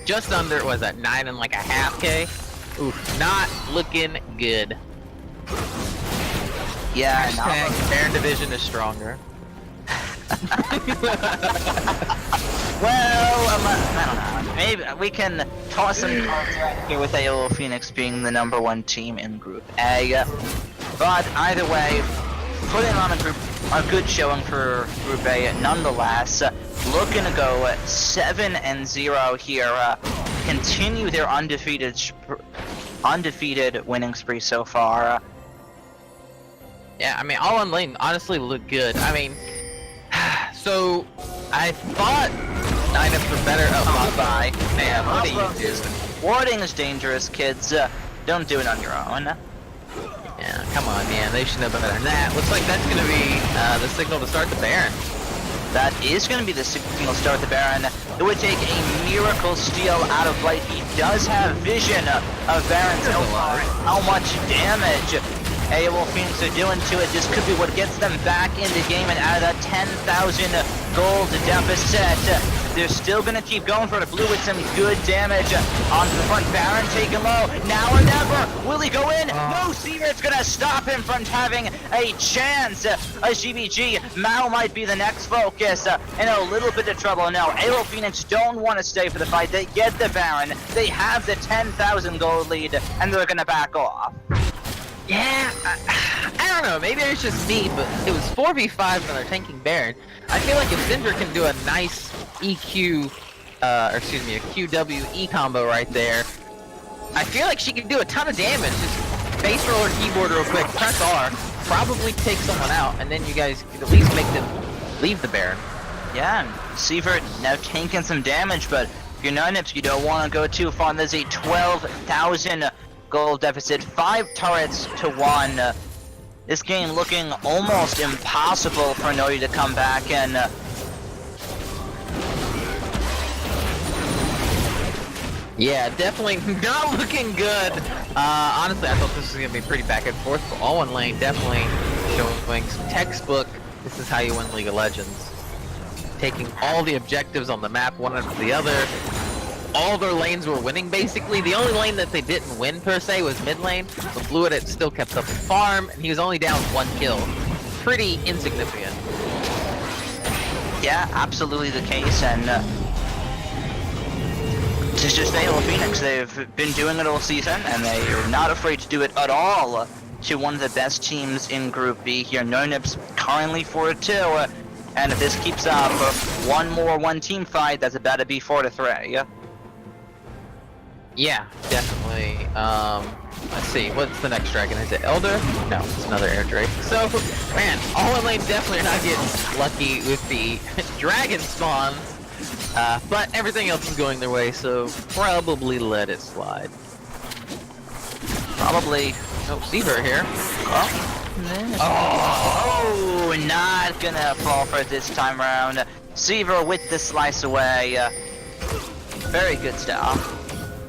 Just under, what was that, 9 and like a half K? Oof, not looking good. Yeah, Hashtag Baron Division is stronger. Well, I don't know. Maybe we can toss some cards right here with AOL Phoenix being the #1 team in Group A. But either way, putting on a good showing for Group A nonetheless. Looking to go 7-0 here. Continue their undefeated winning spree so far. Yeah, I mean, all on lane honestly look good. I mean, so I thought lineups were better. Oh, bye. Man, what are you doing? Warding is dangerous, kids. Don't do it on your own. Yeah, come on, man. They should know better than that. Looks like that's going to be the signal to start the Baron. That is going to be the signal to start the Baron. It would take a miracle steal out of Blight. He does have vision of Baron's how much damage AOL Phoenix are doing to it. This could be what gets them back in the game and out of that 10,000 gold deficit. They're still going to keep going for the blue with some good damage. Onto the front, Baron taken low. Now or never. Will he go in? No, Seavert's going to stop him from having a chance. GBG, Mao might be the next focus. In a little bit of trouble. No, AOL Phoenix don't want to stay for the fight. They get the Baron. They have the 10,000 gold lead, and they're going to back off. Yeah, I don't know, maybe it's just me, but it was 4v5 when they're tanking Baron. I feel like if Syndra can do a nice EQ, or excuse me, a QWE combo right there, I feel like she can do a ton of damage. Just base roll her keyboard real quick, press R, probably take someone out, and then you guys could at least make them leave the Baron. Yeah, Sievert now taking some damage, but If you're Nips, you don't want to go too far. There's a 12,000 gold deficit, 5 turrets to 1. This game looking almost impossible for Noy to come back and yeah, definitely not looking good. Honestly, I thought this was gonna be pretty back and forth, but all one lane definitely showing some textbook. This is how you win League of Legends. Taking all the objectives on the map one after the other. All their lanes were winning basically. The only lane that they didn't win per se was mid lane. The Fluid had still kept up the farm, and he was only down 1 kill. Pretty insignificant. yeah, absolutely the case. And it's just AOL Phoenix. They've been doing it all season, and they are not afraid to do it at all to one of the best teams in Group B here. NoNips currently 4-2, and if this keeps up, one more one-team fight, that's about to be 4-3. Yeah, definitely. Let's see, what's the next dragon? Is it Elder? No, it's another air drake. So, man, all in lane definitely are not getting lucky with the dragon spawns. But everything else is going their way, so probably let it slide. Probably. Oh, Seaver here. Oh, not gonna fall for it this time around. Seaver with the slice away. Very good stuff.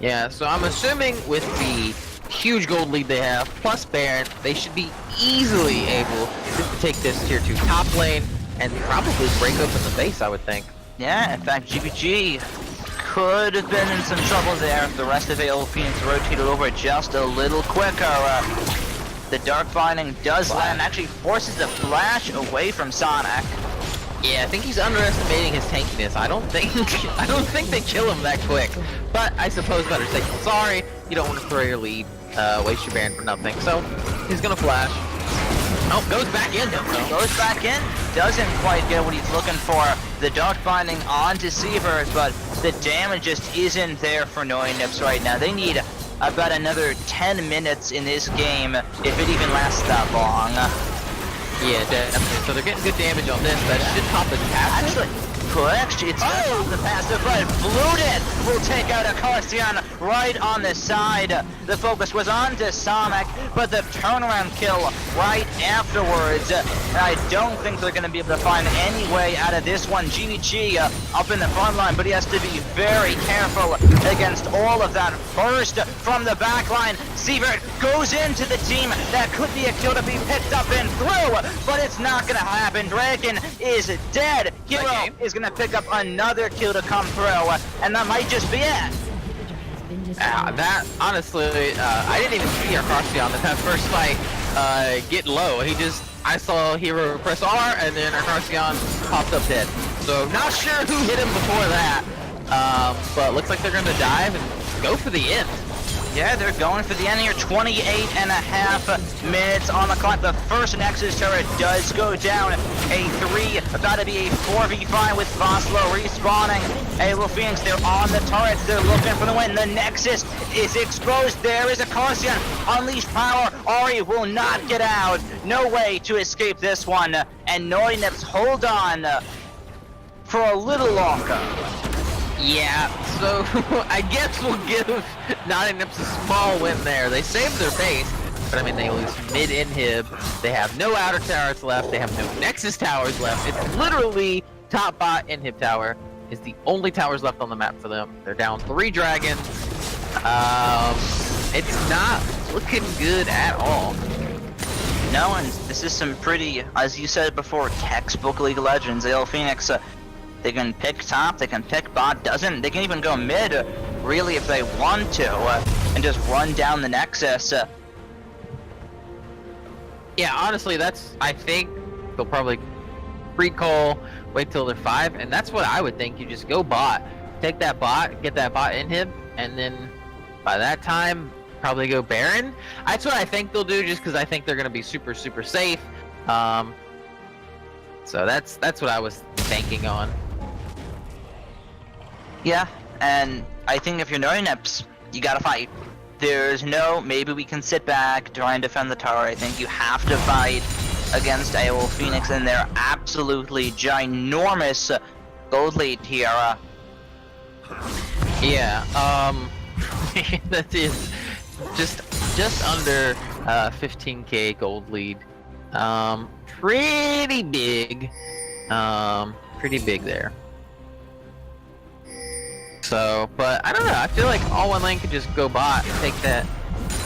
Yeah, so I'm assuming with the huge gold lead they have, plus Baron, they should be easily able to take this tier 2 top lane and probably break open the base, I would think. Yeah, in fact, GBG could have been in some trouble there if the rest of AOL Phoenix rotated over just a little quicker. The Dark Binding does land, actually forces the flash away from Sonic. Yeah, I think he's underestimating his tankiness. I don't think they kill him that quick. But I suppose better safe than sorry. You don't want to throw your lead, waste your Baron for nothing. So he's gonna flash. Oh, goes back in though. Goes back in, doesn't quite get what he's looking for. The Dark Binding on Deceiver, but the damage just isn't there for NoNips right now. They need about another 10 minutes in this game, if it even lasts that long. Yeah, definitely. So they're getting good damage on this. That should pop the passive. Actually, correct. It's the passive, but Blooded will take out a Carcion right on the side. The focus was on to Sonic, but the turnaround kill right afterwards. I don't think they're going to be able to find any way out of this one. GG up in the front line, but he has to be very careful against all of that. First from the back line, Sievert goes into the team. That could be a kill to be picked up and through, but it's not going to happen. Dragon is dead. Hero is going to pick up another kill to come through, and that might just be it. That, honestly, I didn't even see Arcarcion in that first fight get low. I saw Hero press R, and then Arcarcion popped up dead. So, not sure who hit him before that, but looks like they're going to dive and go for the end. Yeah, they're going for the end here. 28.5 minutes on the clock. The first Nexus turret does go down. About to be a 4v5 with Voslo respawning. AOL Phoenix, they're on the turrets. They're looking for the win. The Nexus is exposed. There is a Carcion. Unleash power. Ari will not get out. No way to escape this one. And NoNips hold on for a little longer. Yeah, so I guess we'll give NoNips a small win there. They saved their base, but I mean they lose mid-inhib. They have no outer towers left. They have no Nexus towers left. It's literally top bot inhib tower is the only towers left on the map for them. They're down 3 dragons. It's not looking good at all. No, and this is some pretty, as you said before, textbook League of Legends. AOL Phoenix, they can pick top, they can pick bot, they can even go mid, really, if they want to, and just run down the Nexus. Yeah, honestly, I think they'll probably recall, wait till they're 5, and that's what I would think. You just go bot, take that bot, get that bot inhib, and then by that time, probably go Baron. That's what I think they'll do, just because I think they're going to be super, super safe. So that's what I was banking on. Yeah, and I think if you're NoNips, you gotta fight. There's no, maybe we can sit back, try and defend the tower. I think you have to fight against AOL Phoenix and their absolutely ginormous gold lead here. Yeah, that is just under 15k gold lead. Pretty big. Pretty big there. So, but I don't know, I feel like all one lane could just go bot and take that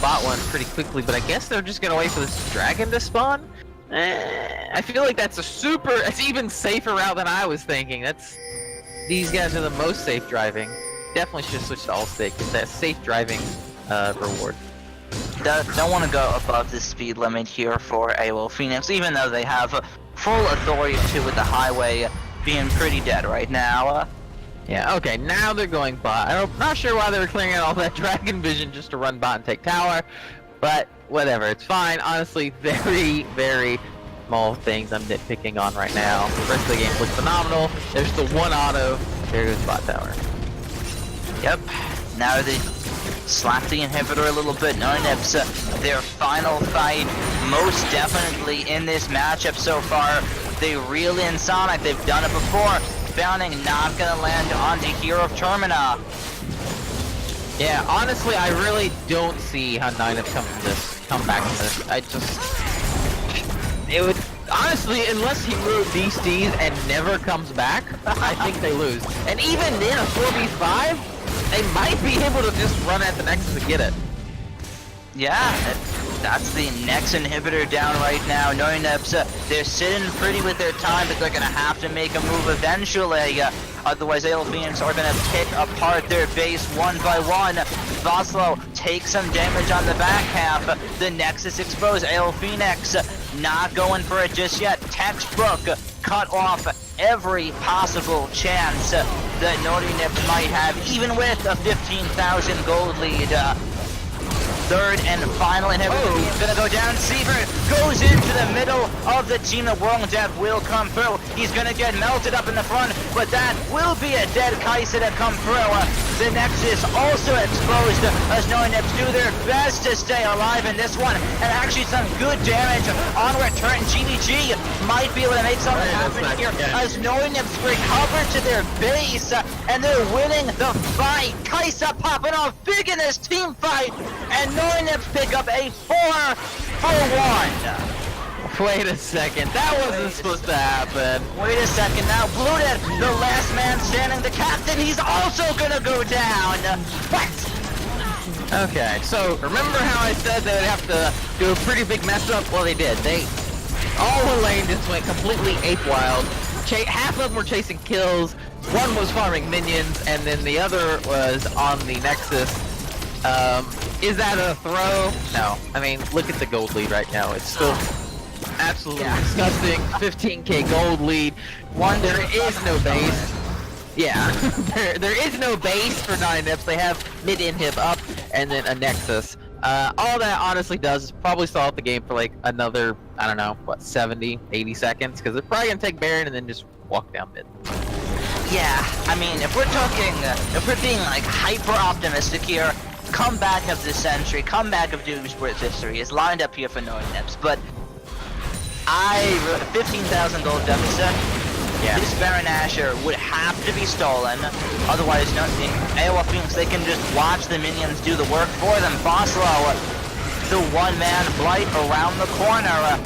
bot one pretty quickly, but I guess they're just gonna wait for this dragon to spawn? I feel like that's it's even safer route than I was thinking. These guys are the most safe driving. Definitely should switch to all-stick. It's that safe driving reward. Don't want to go above the speed limit here for AOL Phoenix, even though they have full authority to with the highway being pretty dead right now. Yeah, okay, now they're going bot. I'm not sure why they were clearing out all that dragon vision just to run bot and take tower, but whatever, it's fine. Honestly, very, very small things I'm nitpicking on right now. The rest of the game looks phenomenal. There's the one auto. There goes bot tower. Yep, now they slap the inhibitor a little bit. Nips, their final fight, most definitely in this matchup so far. They reel in Sonic, they've done it before. Bounding not gonna land onto Hero of Termina. Yeah, honestly, I really don't see how Nine have come back from this. It would, honestly, unless he moves DCs and never comes back, I think they lose. And even in a 4v5, they might be able to just run at the Nexus and get it. Yeah, that's the next inhibitor down right now. Nips, they're sitting pretty with their time, but they're gonna have to make a move eventually. Otherwise, AOL Phoenix are gonna pick apart their base one by one. Voslo takes some damage on the back half. The Nexus exposed. AOL Phoenix not going for it just yet. Textbook cut off every possible chance that Naughty Nips might have, even with a 15,000 gold lead. Third and final inhibitor is gonna go down. Sievert goes into the middle of the team. The World Death will come through. He's gonna get melted up in the front, but that will be a dead Kaisa to come through. The Nexus also exposed as Nips do their best to stay alive in this one, and actually some good damage on return. GVG might be able to make something happen here as Nips recover to their base, and they're winning the fight. Kaisa popping off big in this team fight, and Nips pick up a 4-for-1. Wait a second, that wasn't supposed to happen. Wait a second, now Bluted, the last man standing, the captain, he's also gonna go down. What? Okay, so remember how I said they would have to do a pretty big mess up? Well, they did. All the lane just went completely ape wild. Half of them were chasing kills, one was farming minions, and then the other was on the Nexus. Is that a throw? No. I mean, look at the gold lead right now. It's still absolutely disgusting. 15k gold lead. There is no base. Yeah, there is no base for Nips. They have mid inhib up and then a Nexus. All that honestly does is probably stall out the game for like another, I don't know, what, 70, 80 seconds? Because they're probably gonna take Baron and then just walk down mid. Yeah, I mean, if we're being like hyper optimistic here, comeback of the century, comeback of Doomsports history is lined up here for Nips, but 15,000 gold deficit. Yeah. This Baron Asher would have to be stolen, otherwise AOL Phoenix, they can just watch the minions do the work for them. Boslo, the one-man blight around the corner.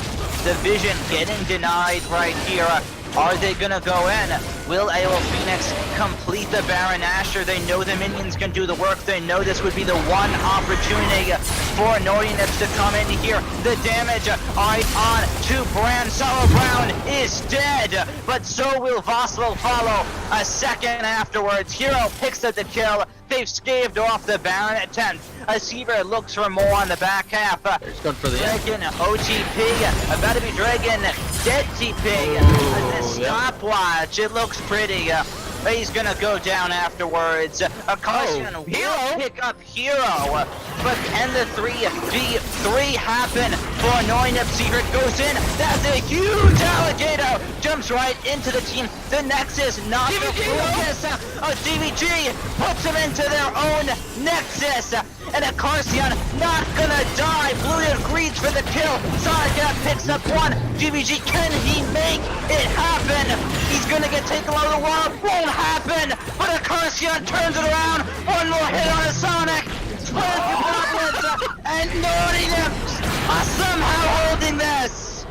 The vision getting denied right here. Are they gonna go in? Will AOL Phoenix complete the Baron Asher? They know the minions can do the work. They know this would be the one opportunity for Nips to come in here. The damage on to Brand. Sorrow Brown is dead, but so will Voslo follow a second afterwards. Hero picks up the kill. They've scaved off the Baron attempt. Seaver looks for more on the back half. He's going for the Dragon OTP, about to be Dragon dead TP. The stopwatch, it looks pretty. He's gonna go down afterwards. A caution will pick up Hero. But can the 3v3 happen for Nips? Secret goes in. That's a huge alligator. Jumps right into the team. The Nexus not the focus. DVG puts him into their own Nexus. And a Carcion not gonna die. Bluted agrees for the kill. Sonic picks up one. GVG, can he make it happen? He's gonna get taken out of the wall. happen, but Acarcion turns it around. One more hit on a Sonic. And Naughty Nips are somehow holding this.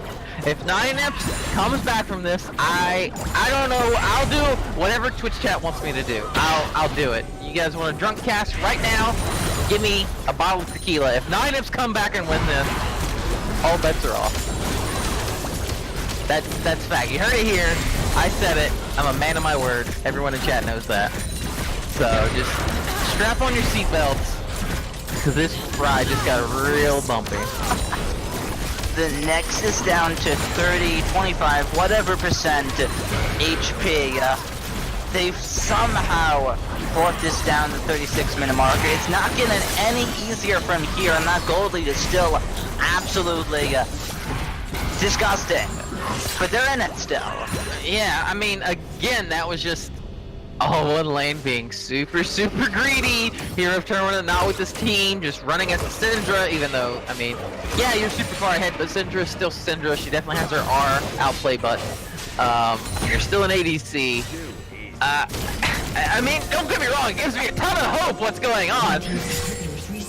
If 9ips comes back from this, I don't know. I'll do whatever Twitch chat wants me to do. I'll do it. You guys want a drunk cast right now? Give me a bottle of tequila. If 9ips come back and win this, all bets are off. That's fact. You heard it here. I said it. I'm a man of my word. Everyone in chat knows that. So just strap on your seatbelts, because this ride just got real bumpy. The Nexus down to 30, 25, whatever percent HP. They've somehow brought this down to the 36-minute marker. It's not getting any easier from here, and that gold lead is still absolutely disgusting. But they're in it still. Yeah, I mean, again, that was just one lane being super greedy. Hero of Tournament not with this team, just running at the Syndra, even though, I mean, yeah, you're super far ahead, but Syndra is still Syndra. She definitely has her R outplay button. You're still an ADC. I mean, don't get me wrong, it gives me a ton of hope what's going on.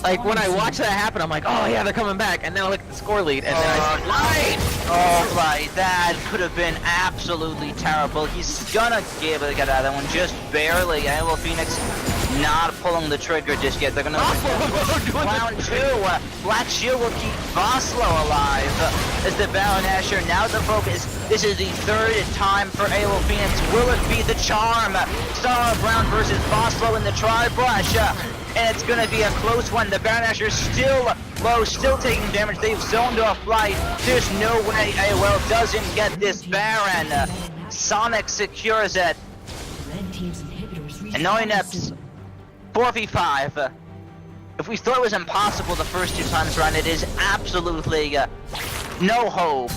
Like, when I watch that happen, I'm like, oh yeah, they're coming back, and then I look at the score lead, and then I see, Oh, right, that could have been absolutely terrible. He's gonna be able to get out of that one, just barely. AOL Phoenix not pulling the trigger just yet. They're gonna round 2. Black Shield will keep Voslo alive as the Baron Asher. Now the focus. This is the third time for AOL Phoenix. Will it be the charm? Star Brown versus Voslo in the tri-brush. And it's gonna be a close one. The Baron Asher still low, still taking damage. They've zoned off flight. There's no way AOL doesn't get this Baron. Sonic secures it. And 9ips 4v5. If we thought it was impossible the first 2 times around, it is absolutely no hope.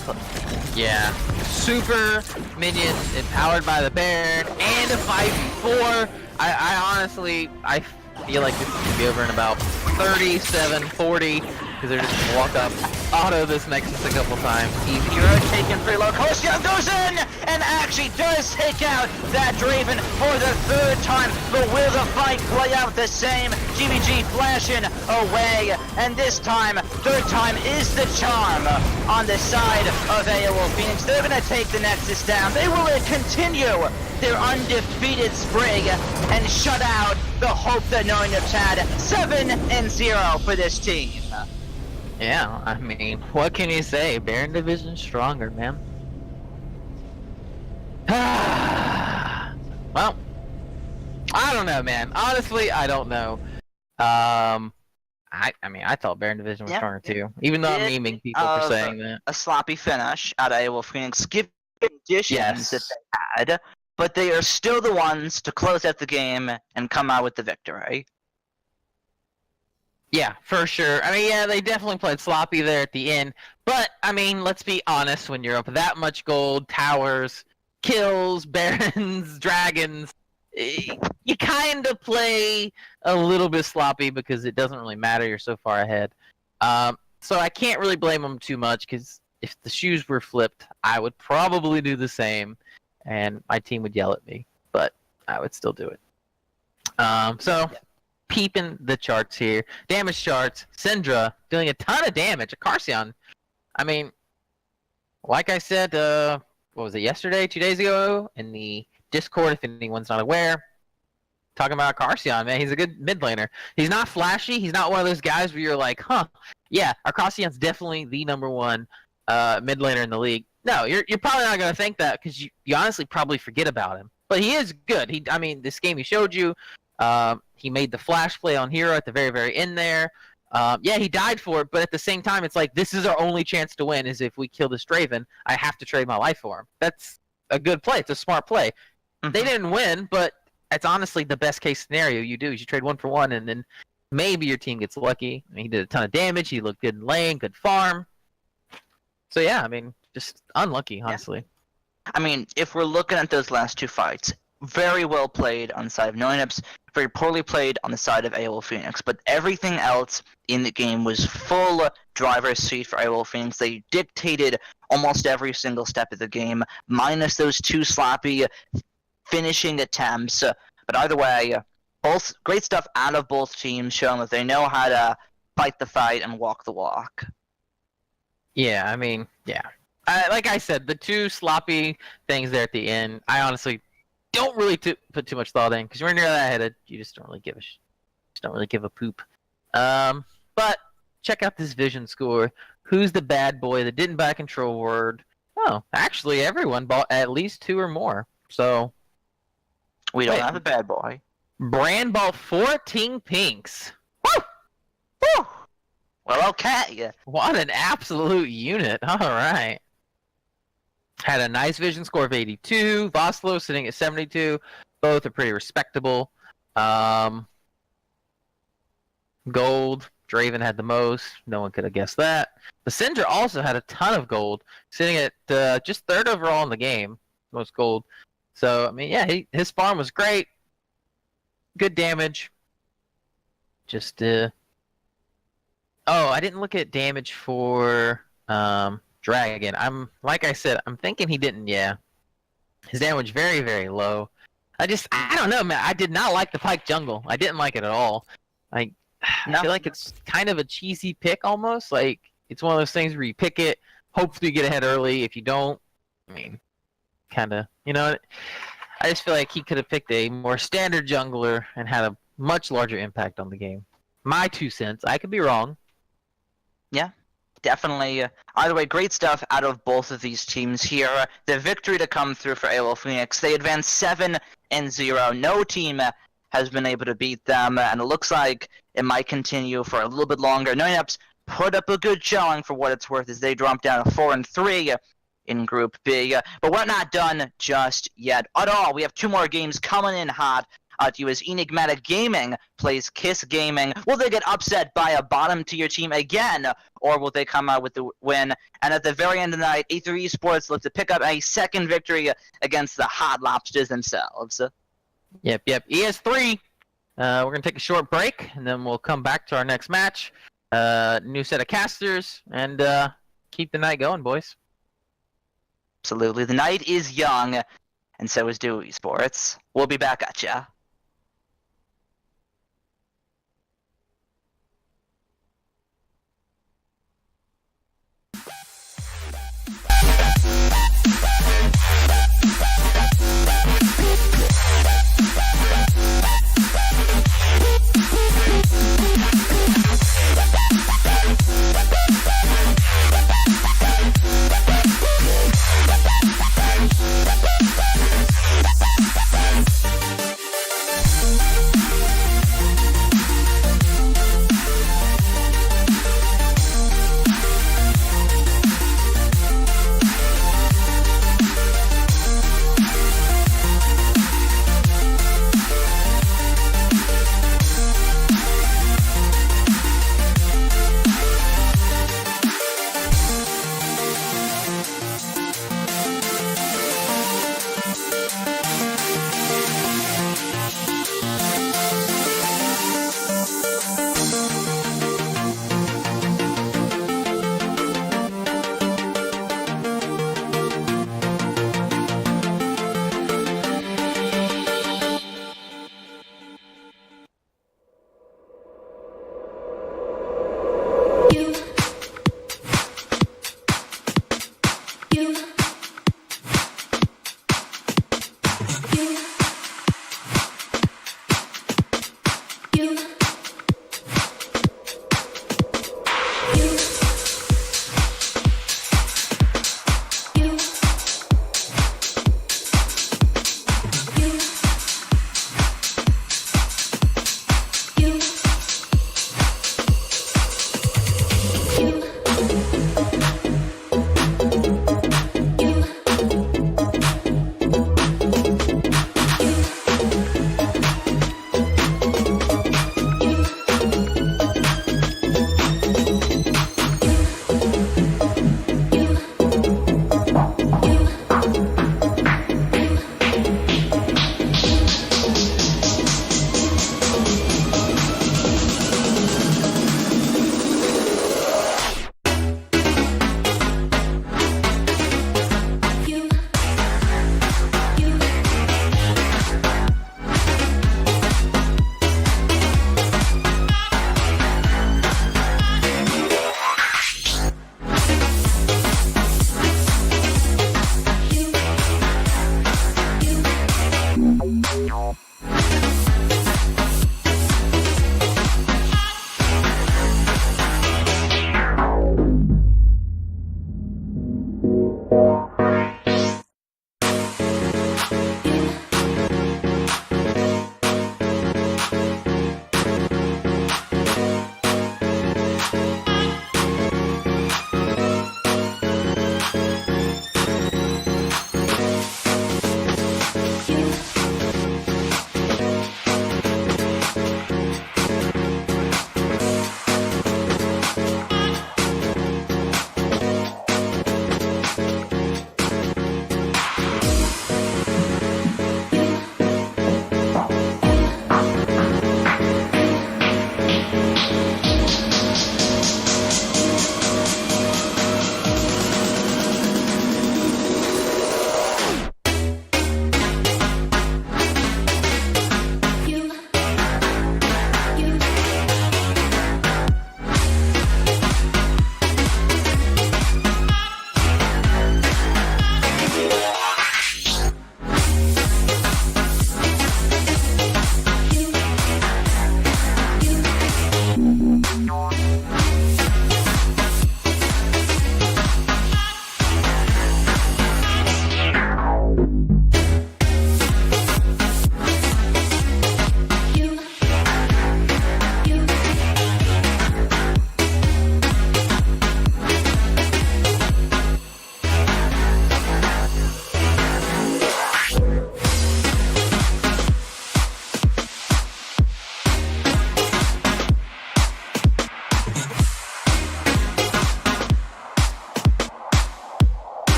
yeah, super minions empowered by the Baron, and a 5v4. I honestly, I feel like this is gonna be over in about 37, 40, because they're just gonna walk up, auto this Nexus a couple times. Hero taken pretty low. Kostia goes in and actually does take out that Draven for the 3rd time. But will the fight play out the same? GBG flashing away, and this time, 3rd time is the charm on the side of AOL Phoenix. They're gonna take the Nexus down. They will continue their undefeated sprig and shut out the hope that 9ips had. 7-0 for this team. Yeah, I mean, what can you say? Baron Division stronger, man. Well, I don't know, man. Honestly, I don't know. I mean, I thought Baron Division was stronger too, even though I'm memeing people for saying that. A sloppy finish out of AOL Phoenix, given conditions that they had, but they are still the ones to close out the game and come out with the victory. Yeah, for sure. I mean, yeah, they definitely played sloppy there at the end. But, I mean, let's be honest, when you're up that much gold, towers, kills, barons, dragons, you kind of play a little bit sloppy because it doesn't really matter. You're so far ahead. So I can't really blame them too much, because if the shoes were flipped, I would probably do the same, and my team would yell at me. But I would still do it. Peeping the charts here. Damage charts. Syndra doing a ton of damage. Acarcion. I mean, like I said, what was it, yesterday, 2 days ago, in the Discord, if anyone's not aware, talking about Acarcion, man. He's a good mid laner. He's not flashy. He's not one of those guys where you're like, huh, yeah, Acarcion's definitely the #1 mid laner in the league. No, you're probably not going to think that, because you honestly probably forget about him. But he is good. I mean, this game he showed you, he made the flash play on Hero at the very, very end there. Yeah, he died for it, but at the same time, it's like, this is our only chance to win, is if we kill this Draven, I have to trade my life for him. That's a good play. It's a smart play. Mm-hmm. They didn't win, but it's honestly the best case scenario you do, is you trade 1 for 1, and then maybe your team gets lucky. I mean, he did a ton of damage. He looked good in lane, good farm. So yeah, I mean, just unlucky, honestly. Yeah. I mean, if we're looking at those last 2 fights, very well played on the side of 9ips, very poorly played on the side of AOL Phoenix, but everything else in the game was full driver's seat for AOL Phoenix. They dictated almost every single step of the game, minus those 2 sloppy finishing attempts. But either way, both great stuff out of both teams, showing that they know how to fight the fight and walk the walk. Yeah, I mean, yeah. Like I said, the two sloppy things there at the end, I honestly don't really put too much thought in, because when you're that headed, you just don't really give a poop. But check out this vision score. Who's the bad boy that didn't buy a control word? Oh, actually, everyone bought at least 2 or more. So we don't have a bad boy. Brand bought 14 pinks. Woo! Woo! Well, okay. What an absolute unit. All right. Had a nice vision score of 82. Voslo sitting at 72. Both are pretty respectable. Gold. Draven had the most. No one could have guessed that. Basindra also had a ton of gold, sitting at just 3rd overall in the game. Most gold. So, I mean, yeah, his farm was great. Good damage. Just, oh, I didn't look at damage for Dragon. Like I said, I'm thinking he didn't, yeah. His damage very, very low. I don't know, man. I did not like the Pyke jungle. I didn't like it at all. I feel like it's kind of a cheesy pick almost. Like, it's one of those things where you pick it, hopefully you get ahead early. If you don't, I mean, kind of, you know, I just feel like he could have picked a more standard jungler and had a much larger impact on the game. My 2 cents. I could be wrong. Yeah, definitely. Either way, great stuff out of both of these teams here. The victory to come through for AOL Phoenix. They advanced 7-0. No team has been able to beat them, and it looks like it might continue for a little bit longer. Nunups put up a good showing for what it's worth as they dropped down to 4-3 in Group B. But we're not done just yet at all. We have 2 more games coming in hot. To you as Enigmatic Gaming plays Kiss Gaming. Will they get upset by a bottom-tier team again, or will they come out with the win? And at the very end of the night, A3 Esports looks to pick up a second victory against the Hot Lobsters themselves. Yep. ES3. We're going to take a short break, and then we'll come back to our next match. New set of casters, and keep the night going, boys. Absolutely. The night is young, and so is Dewey Sports. We'll be back at ya.